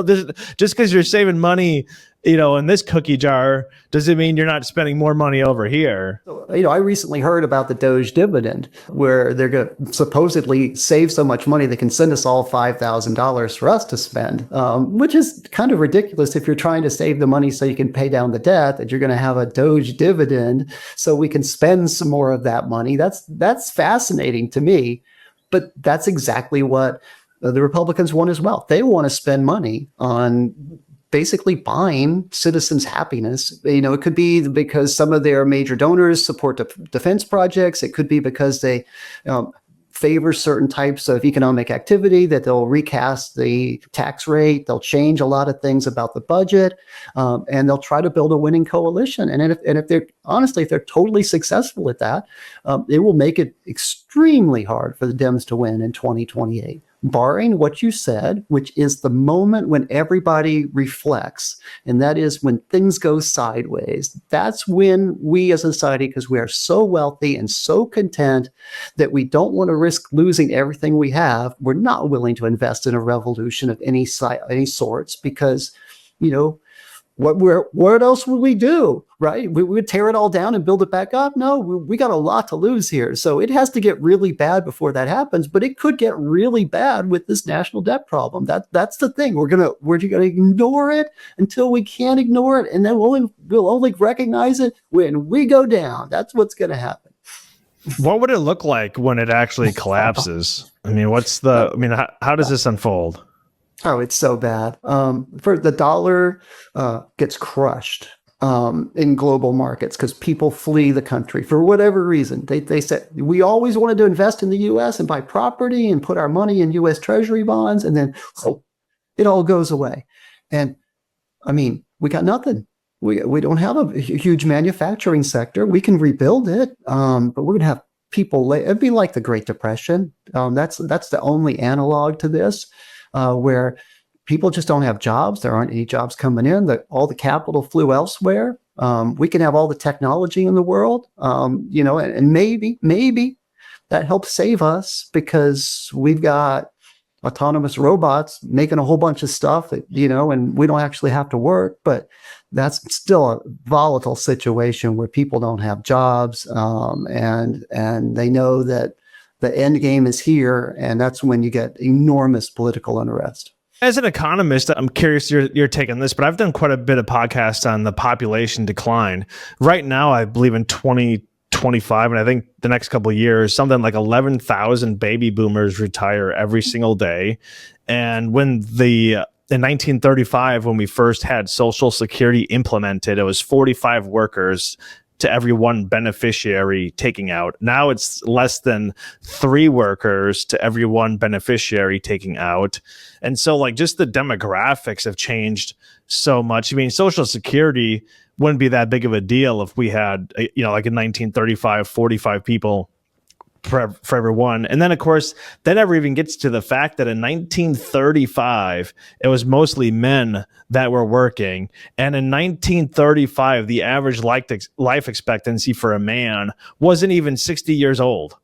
Speaker 2: because you're saving money, in this cookie jar, does it mean you're not spending more money over here?
Speaker 1: I recently heard about the Doge dividend, where they're going to supposedly save so much money they can send us all $5,000 for us to spend, which is kind of ridiculous if you're trying to save the money so you can pay down the debt, that you're going to have a Doge dividend so we can spend some more of that money. That's fascinating to me, but that's exactly what the Republicans want as well. They want to spend money on basically buying citizens' happiness. It could be because some of their major donors support defense projects. It could be because they favor certain types of economic activity, that they'll recast the tax rate. They'll change a lot of things about the budget, and they'll try to build a winning coalition. And if they're if they're totally successful at that, it will make it extremely hard for the Dems to win in 2028. Barring what you said, which is the moment when everybody reflects, and that is when things go sideways. That's when we as a society, because we are so wealthy and so content that we don't want to risk losing everything we have, we're not willing to invest in a revolution of any sorts, because, what else would we do, right? We would tear it all down and build it back up? No, we got a lot to lose here. So it has to get really bad before that happens, but it could get really bad with this national debt problem. That's the thing. We're gonna ignore it until we can't ignore it, and then we'll only recognize it when we go down. That's what's gonna happen.
Speaker 2: What would it look like when it actually collapses? How does this unfold?
Speaker 1: Oh, it's so bad. For the dollar gets crushed in global markets because people flee the country for whatever reason. They said, we always wanted to invest in the U.S. and buy property and put our money in U.S. Treasury bonds, and then it all goes away. And we got nothing. We don't have a huge manufacturing sector. We can rebuild it, but we're going to have people. It'd be like the Great Depression. That's the only analog to this. Where people just don't have jobs. There aren't any jobs coming in. All the capital flew elsewhere. We can have all the technology in the world, and maybe that helps save us because we've got autonomous robots making a whole bunch of stuff that, and we don't actually have to work. But that's still a volatile situation where people don't have jobs, and they know that the end game is here, and that's when you get enormous political unrest.
Speaker 2: As an economist, I'm curious your take on this, but I've done quite a bit of podcasts on the population decline. Right now, I believe in 2025, and I think the next couple of years, something like 11,000 baby boomers retire every single day. And in 1935, when we first had Social Security implemented, it was 45 workers to every one beneficiary taking out. Now it's less than 3 workers to every one beneficiary taking out. And so just the demographics have changed so much. Social Security wouldn't be that big of a deal if we had, like in 1935, 45 people for everyone. And then, of course, that never even gets to the fact that in 1935, it was mostly men that were working. And in 1935, the average life expectancy for a man wasn't even 60 years old,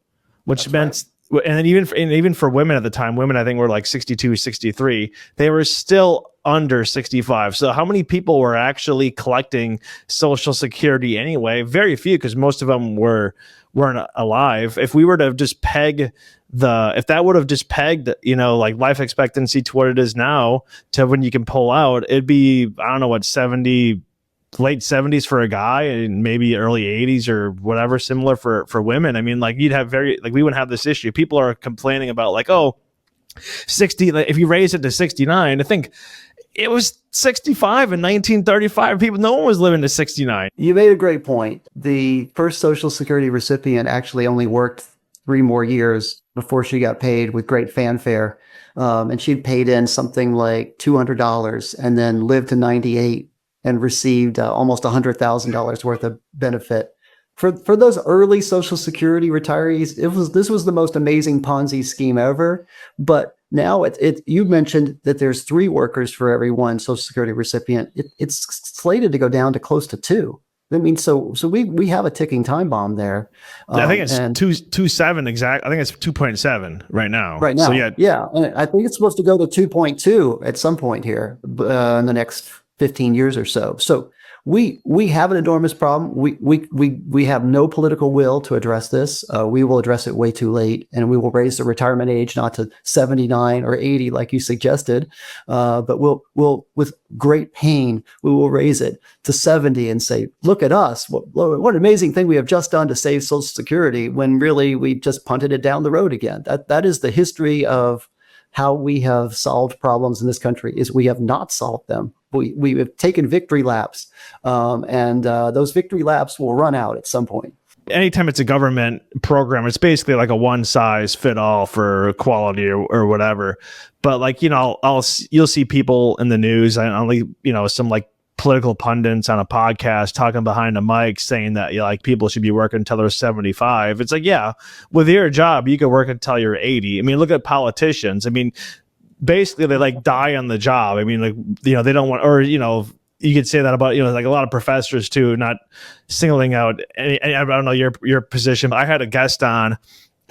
Speaker 2: which meant, right. And even for women at the time, women, I think, were like 62, 63. They were still under 65. So how many people were actually collecting Social Security anyway? Very few, because most of them weren't alive. If we were to just if that would have just pegged, life expectancy to what it is now to when you can pull out, it'd be, I don't know what, 70, late 70s for a guy and maybe early 80s or whatever, similar for women. You'd have we wouldn't have this issue. People are complaining about 60, like, if you raise it to 69, I think it was 65 in 1935. People, no one was living to 69.
Speaker 1: You made a great point. The first Social Security recipient actually only worked 3 more years before she got paid with great fanfare. And she'd paid in something like $200 and then lived to 98 and received almost $100,000 worth of benefit. For those early Social Security retirees, this was the most amazing Ponzi scheme ever. But now you mentioned that there's 3 workers for every one Social Security recipient. It's slated to go down to close to 2. I mean, so we have a ticking time bomb there.
Speaker 2: I think it's 2.7 exact. I think it's 2.7 right now.
Speaker 1: Right now,
Speaker 2: So
Speaker 1: yeah, and I think it's supposed to go to 2.2 at some point here in the next 15 years or so. So we have an enormous problem. We have no political will to address this. We will address it way too late, and we will raise the retirement age not to 79 or 80 like you suggested, but we'll with great pain we will raise it to 70 and say, look at us, what an amazing thing we have just done to save Social Security, when really we just punted it down the road again. That is the history of how we have solved problems in this country. Is we have not solved them. We have taken victory laps, and those victory laps will run out at some point.
Speaker 2: anytime it's a government program, it's basically like a one size fit all for quality or whatever. But like, you know, you'll see people in the news, some like political pundits on a podcast talking behind a mic saying that, you know, like people should be working until they're 75. It's like, yeah, with your job, you can work until you're 80. I mean, look at politicians. I mean, basically they like die on the job. I mean, like, you know, they don't want, or, you know, you could say that about, you know, like a lot of professors too, not singling out any, I don't know your position, but I had a guest on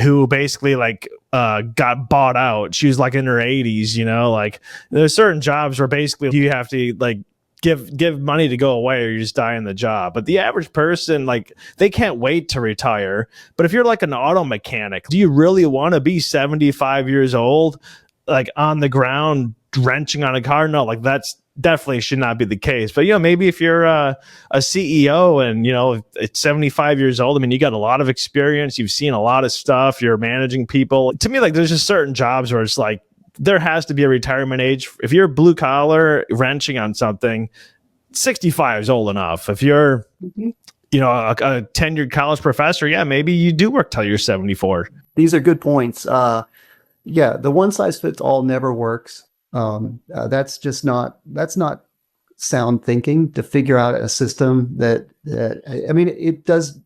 Speaker 2: who basically like got bought out. She was like in her 80s, you know, like there's certain jobs where basically you have to like give money to go away or you just die in the job. But the average person, like, they can't wait to retire. But if you're like an auto mechanic, do you really want to be 75 years old, like on the ground wrenching on a car? No, like that's definitely should not be the case. But, you know, maybe if you're a CEO and, you know, it's 75 years old, I mean, you got a lot of experience, you've seen a lot of stuff, you're managing people. To me, like, there's just certain jobs where it's like, there has to be a retirement age. If you're blue collar wrenching on something, 65 is old enough. If you're, you know, a tenured college professor, yeah, maybe you do work till you're 74.
Speaker 1: These are good points. Yeah, the one size fits all never works. That's not sound thinking to figure out a system that I mean, it does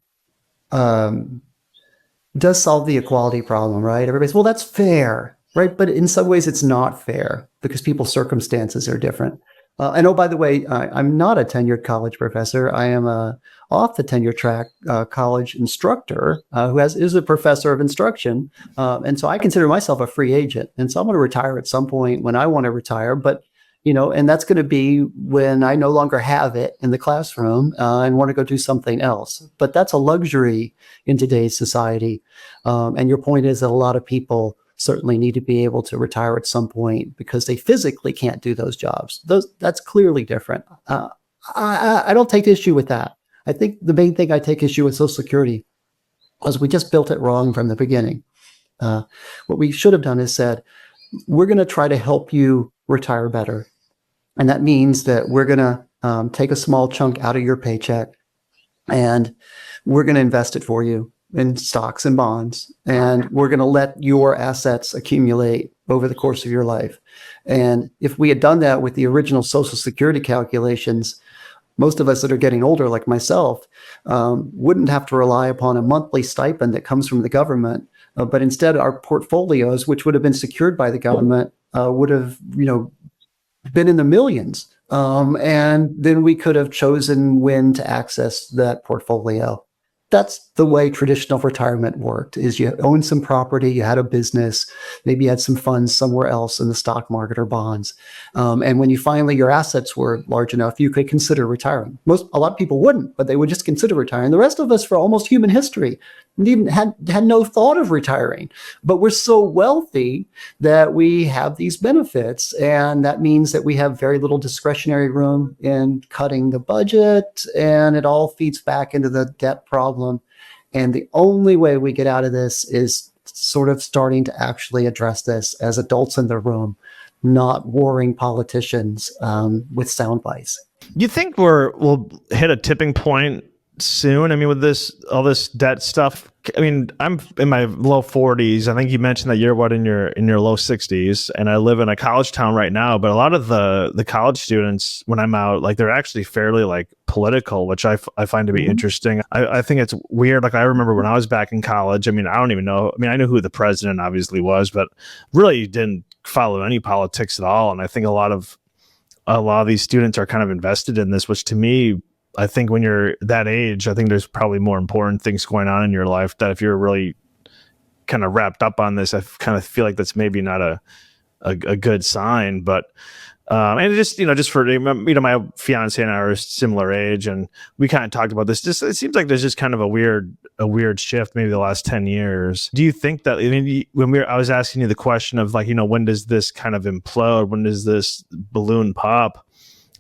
Speaker 1: solve the equality problem, right? Everybody's, well, that's fair, right? But in some ways it's not fair because people's circumstances are different. And oh, by the way, I'm not a tenured college professor. I am a off the tenure track college instructor who is a professor of instruction. And so I consider myself a free agent. And so I'm going to retire at some point when I want to retire. But, you know, and that's going to be when I no longer have it in the classroom and want to go do something else. But that's a luxury in today's society. And your point is that a lot of people certainly need to be able to retire at some point because they physically can't do those jobs. That's clearly different. I don't take issue with that. I think the main thing I take issue with Social Security was we just built it wrong from the beginning. What we should have done is said, we're going to try to help you retire better. And that means that we're going to take a small chunk out of your paycheck and we're going to invest it for you in stocks and bonds. And we're going to let your assets accumulate over the course of your life. And if we had done that with the original Social Security calculations, most of us that are getting older, like myself, wouldn't have to rely upon a monthly stipend that comes from the government. But instead, our portfolios, which would have been secured by the government, would have, you know, been in the millions. And then we could have chosen when to access that portfolio. That's the way traditional retirement worked, is you owned some property, you had a business, maybe you had some funds somewhere else in the stock market or bonds. And when you finally, your assets were large enough, you could consider retiring. A lot of people wouldn't, but they would just consider retiring. The rest of us, for almost human history, even had no thought of retiring. But we're so wealthy that we have these benefits. And that means that we have very little discretionary room in cutting the budget. And it all feeds back into the debt problem. And the only way we get out of this is sort of starting to actually address this as adults in the room, not warring politicians with sound bites.
Speaker 2: You think we'll hit a tipping point soon? I mean, with all this debt stuff. I mean, I'm in my low 40s. I think you mentioned that you're in your low 60s, and I live in a college town right now. But a lot of the college students, when I'm out, like they're actually fairly like political, which I find to be interesting. I think it's weird. Like I remember when I was back in college. I mean, I don't even know. I mean, I knew who the president obviously was, but really didn't follow any politics at all. And I think a lot of these students are kind of invested in this, which to me, I think when you're that age, I think there's probably more important things going on in your life that if you're really kind of wrapped up on this, I kind of feel like that's maybe not a good sign. But and it just, just for, my fiance and I are a similar age, and we kind of talked about this. Just, it seems like there's just kind of a weird shift, maybe the last 10 years. Do you think that, I mean, I was asking you the question of like, when does this kind of implode? When does this balloon pop?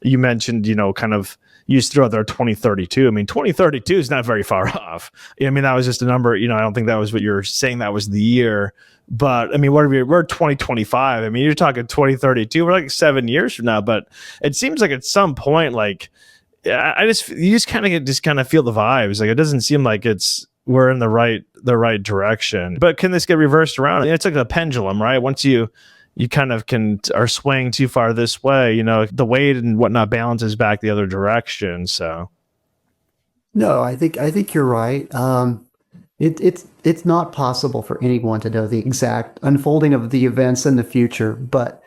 Speaker 2: You mentioned, kind of, you just throw out there 2032. I mean, 2032 is not very far off. I mean, that was just a number, I don't think that was what you're saying, that was the year. But I mean, we're 2025. I mean, you're talking 2032. We're like 7 years from now. But it seems like at some point, like you just kind of feel the vibes. Like it doesn't seem like we're in the right direction. But can this get reversed around? It's like a pendulum, right? Once you kind of are swaying too far this way, the weight and whatnot balances back the other direction. So,
Speaker 1: No, I think you're right. It's not possible for anyone to know the exact unfolding of the events in the future, but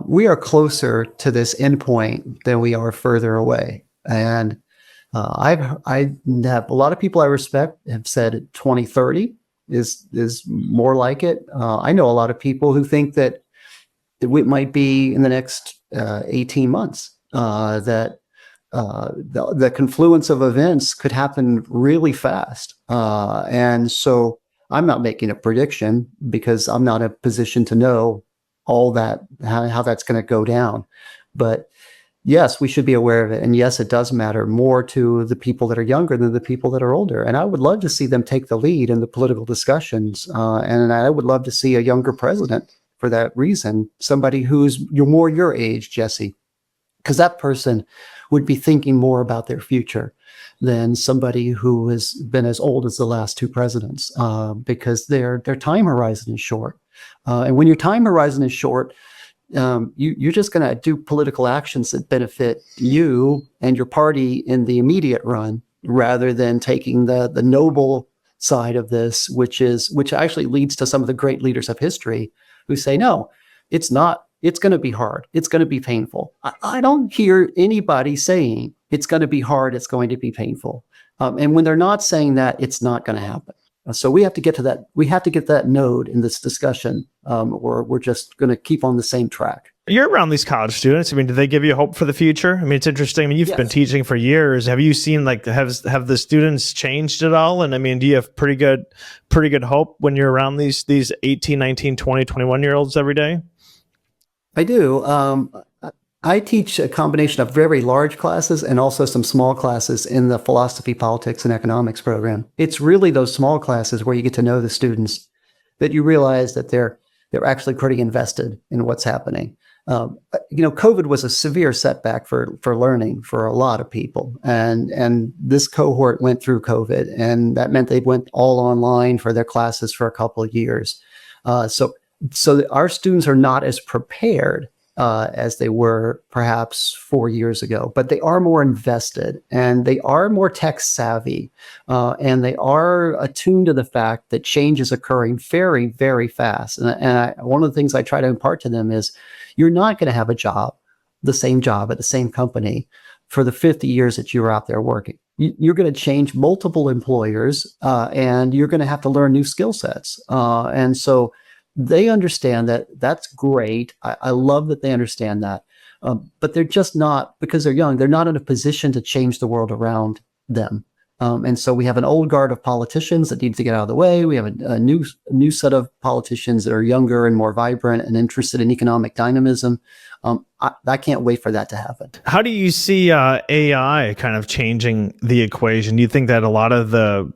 Speaker 1: we are closer to this endpoint than we are further away. And I have a lot of people I respect have said 2030 is more like it. I know a lot of people who think that it might be in the next 18 months that the confluence of events could happen really fast. And so I'm not making a prediction because I'm not in a position to know all that, how that's going to go down. But yes, we should be aware of it. And yes, it does matter more to the people that are younger than the people that are older. And I would love to see them take the lead in the political discussions. And I would love to see a younger president for that reason, somebody who's more your age, Jesse, because that person would be thinking more about their future than somebody who has been as old as the last two presidents, because their time horizon is short. And when your time horizon is short, you're just going to do political actions that benefit you and your party in the immediate run, rather than taking the noble side of this, which actually leads to some of the great leaders of history who say, no, it's not. It's going to be hard. It's going to be painful. I don't hear anybody saying it's going to be hard. It's going to be painful. And when they're not saying that, it's not going to happen. So we have to get to that. We have to get that node in this discussion, or we're just going to keep on the same track.
Speaker 2: You're around these college students. I mean, do they give you hope for the future? I mean, it's interesting. I mean, you've been teaching for years. Have you seen have the students changed at all? And I mean, do you have pretty good hope when you're around these 18, 19, 20, 21-year-olds every day?
Speaker 1: I do. I teach a combination of very large classes and also some small classes in the philosophy, politics, and economics program. It's really those small classes where you get to know the students that you realize that they're actually pretty invested in what's happening. COVID was a severe setback for learning for a lot of people, and this cohort went through COVID, and that meant they went all online for their classes for a couple of years. So our students are not as prepared as they were perhaps 4 years ago, but they are more invested and they are more tech savvy, and they are attuned to the fact that change is occurring very, very fast. And one of the things I try to impart to them is you're not going to have the same job at the same company for the 50 years that you're out there working. You're going to change multiple employers, and you're going to have to learn new skill sets. And so they understand that. That's great. I love that they understand that. But they're just not, because they're young, they're not in a position to change the world around them. And so we have an old guard of politicians that need to get out of the way. We have a new set of politicians that are younger and more vibrant and interested in economic dynamism. I can't wait for that to happen.
Speaker 2: How do you see AI kind of changing the equation? Do you think that a lot of the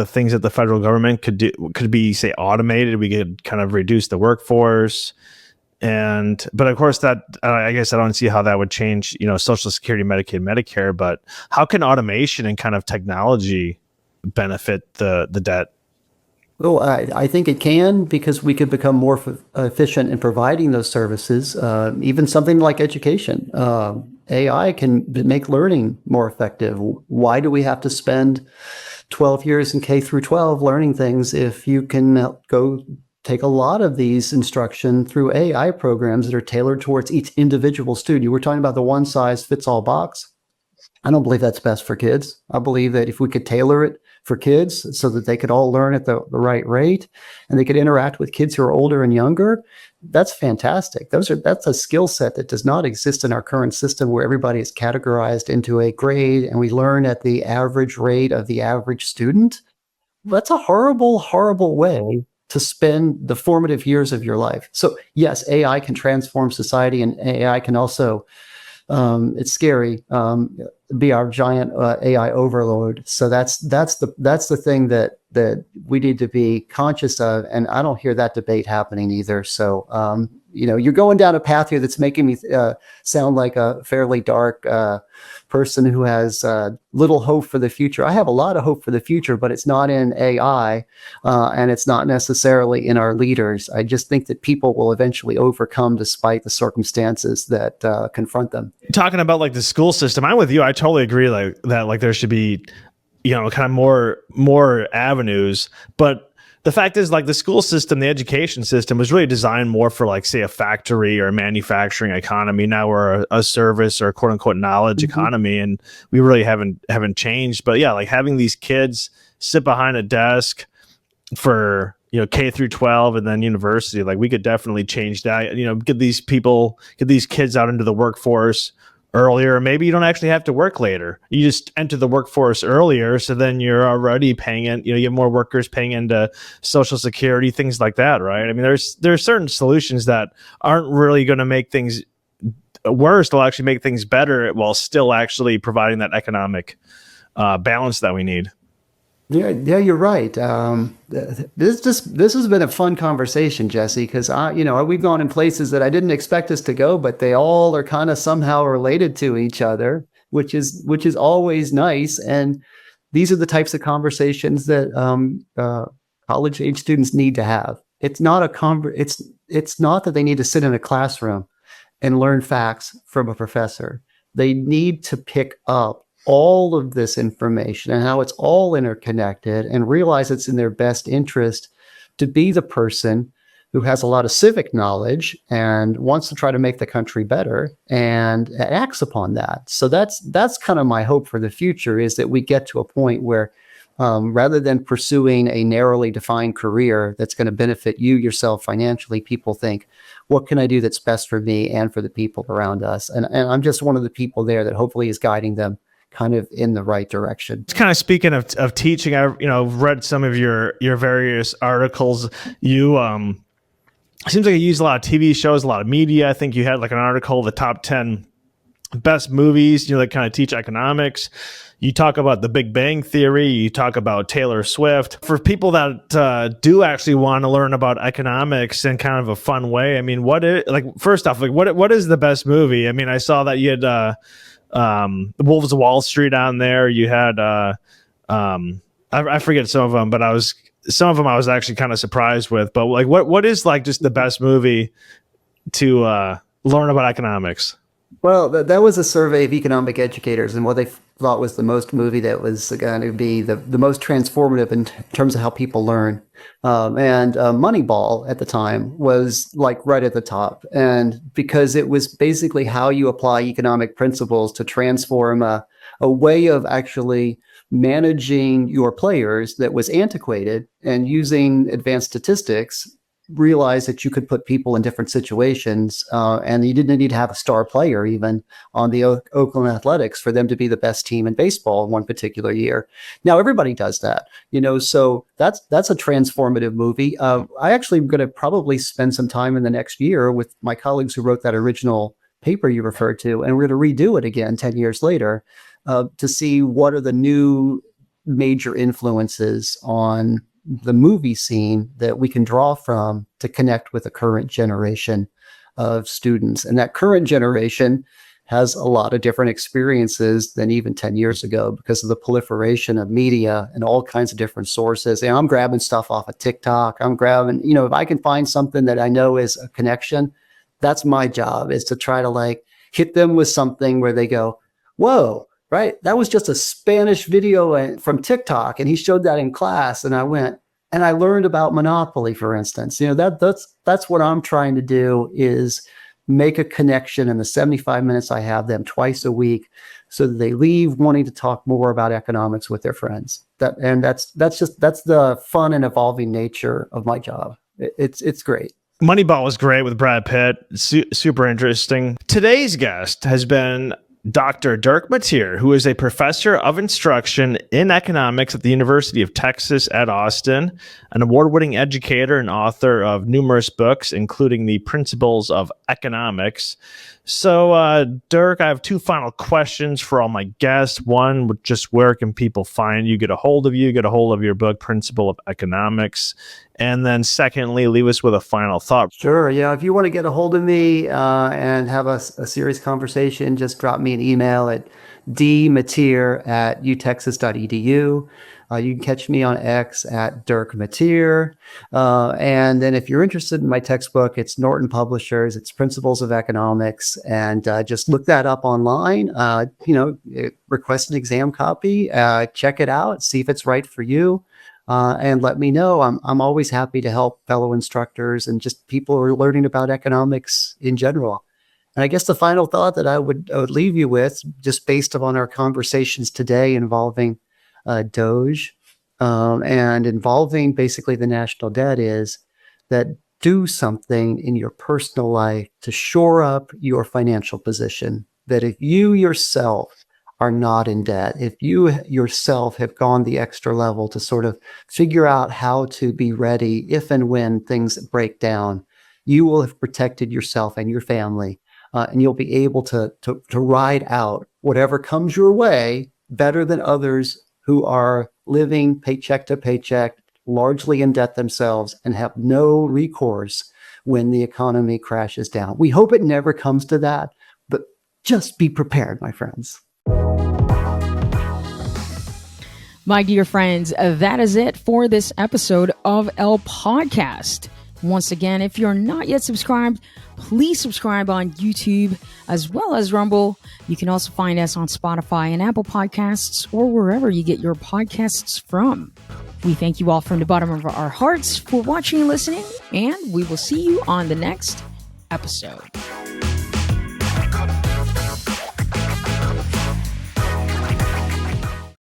Speaker 2: things that the federal government could do could be, say, automated? We could kind of reduce the workforce, but of course that I guess I don't see how that would change, Social Security, Medicaid, Medicare. But how can automation and kind of technology benefit the debt?
Speaker 1: Well, I think it can, because we could become more efficient in providing those services. Even something like education. AI can make learning more effective. Why do we have to spend 12 years in K through 12 learning things if you can go take a lot of these instruction through AI programs that are tailored towards each individual student? You were talking about the one size fits all box. I don't believe that's best for kids. I believe that if we could tailor it for kids so that they could all learn at the right rate and they could interact with kids who are older and younger, that's fantastic. That's a skill set that does not exist in our current system, where everybody is categorized into a grade and we learn at the average rate of the average student. That's a horrible, horrible way to spend the formative years of your life. So yes, AI can transform society, and AI can also, it's scary, be our giant AI overload. So that's the thing that we need to be conscious of, and I don't hear that debate happening either. So you're going down a path here that's making me sound like a fairly dark person who has little hope for the future. I have a lot of hope for the future, but it's not in AI, and it's not necessarily in our leaders. I just think that people will eventually overcome despite the circumstances that confront them.
Speaker 2: Talking about like the school system, I'm with you. I totally agree that there should be, kind of more avenues. But the fact is, like, the school system, the education system was really designed more for, like, say, a factory or a manufacturing economy. Now we're a service or quote unquote knowledge economy, and we really haven't changed. But yeah, like having these kids sit behind a desk for K through 12 and then university, like we could definitely change that. Get these kids out into the workforce earlier. Maybe you don't actually have to work later. You just enter the workforce earlier, so then you're already paying in. You have more workers paying into Social Security, things like that, right? I mean, there are certain solutions that aren't really going to make things worse. They'll actually make things better while still actually providing that economic balance that we need.
Speaker 1: Yeah, you're right. This has been a fun conversation, Jesse, because we've gone in places that I didn't expect us to go, but they all are kind of somehow related to each other, which is always nice. And these are the types of conversations that college age students need to have. It's not it's not that they need to sit in a classroom and learn facts from a professor. They need to pick up all of this information and how it's all interconnected and realize it's in their best interest to be the person who has a lot of civic knowledge and wants to try to make the country better and acts upon that. So that's kind of my hope for the future, is that we get to a point where rather than pursuing a narrowly defined career that's going to benefit you yourself financially, people think, what can I do that's best for me and for the people around us? And I'm just one of the people there that hopefully is guiding them kind of in the right direction.
Speaker 2: It's kind of speaking of teaching. I've read some of your various articles. You seems like you use a lot of TV shows, a lot of media. I think you had like an article, the top 10 best movies, that kind of teach economics. You talk about the Big Bang Theory. You talk about Taylor Swift. For people that do actually want to learn about economics in kind of a fun way, I mean, first off, what is the best movie? I mean, I saw that you had the Wolves of Wall Street on there. You had I forget some of them, but some of them I was actually kind of surprised with. But like, what is like just the best movie to learn about economics?
Speaker 1: Well, that was a survey of economic educators, and what they thought was the most movie that was going to be the most transformative in terms of how people learn. And Moneyball at the time was like right at the top, and because it was basically how you apply economic principles to transform a way of actually managing your players that was antiquated, and using advanced statistics realized that you could put people in different situations, and you didn't need to have a star player even on the Oakland Athletics for them to be the best team in baseball in one particular year. Now everybody does that, so that's a transformative movie. I actually am going to probably spend some time in the next year with my colleagues who wrote that original paper you referred to, and we're going to redo it again 10 years later to see what are the new major influences on the movie scene that we can draw from to connect with the current generation of students. And that current generation has a lot of different experiences than even 10 years ago because of the proliferation of media and all kinds of different sources. And I'm grabbing stuff off of TikTok. I'm grabbing, if I can find something that I know is a connection, that's my job, is to try to hit them with something where they go, whoa, right? That was just a Spanish video from TikTok, and he showed that in class, and I went and I learned about Monopoly, for instance. That's what I'm trying to do, is make a connection in the 75 minutes I have them twice a week, so that they leave wanting to talk more about economics with their friends. That's the fun and evolving nature of my job. It's great.
Speaker 2: Moneyball was great with Brad Pitt. Super interesting. Today's guest has been Dr. Dirk Mateer, who is a professor of instruction in economics at the University of Texas at Austin, an award-winning educator and author of numerous books, including The Principles of Economics. So, Dirk, I have two final questions for all my guests. One, just where can people find you, get a hold of you, get a hold of your book, Principle of Economics? And then secondly, leave us with a final thought.
Speaker 1: Sure. Yeah. If you want to get a hold of me and have a serious conversation, just drop me an email at dmateer@utexas.edu. You can catch me on X at Dirk Mateer. And then if you're interested in my textbook, it's Norton Publishers. It's Principles of Economics. And just look that up online. Request an exam copy. Check it out. See if it's right for you. And let me know. I'm always happy to help fellow instructors and just people who are learning about economics in general. And I guess the final thought that I would leave you with, just based upon our conversations today involving Doge and involving basically the national debt, is that do something in your personal life to shore up your financial position. That if you yourself are not in debt, if you yourself have gone the extra level to sort of figure out how to be ready if and when things break down, you will have protected yourself and your family, and you'll be able to ride out whatever comes your way better than others who are living paycheck to paycheck, largely in debt themselves, and have no recourse when the economy crashes down. We hope it never comes to that, but just be prepared, my friends.
Speaker 3: My dear friends, that is it for this episode of El Podcast. Once again, if you're not yet subscribed, please subscribe on YouTube as well as Rumble. You can also find us on Spotify and Apple Podcasts, or wherever you get your podcasts from. We thank you all from the bottom of our hearts for watching and listening, and we will see you on the next episode.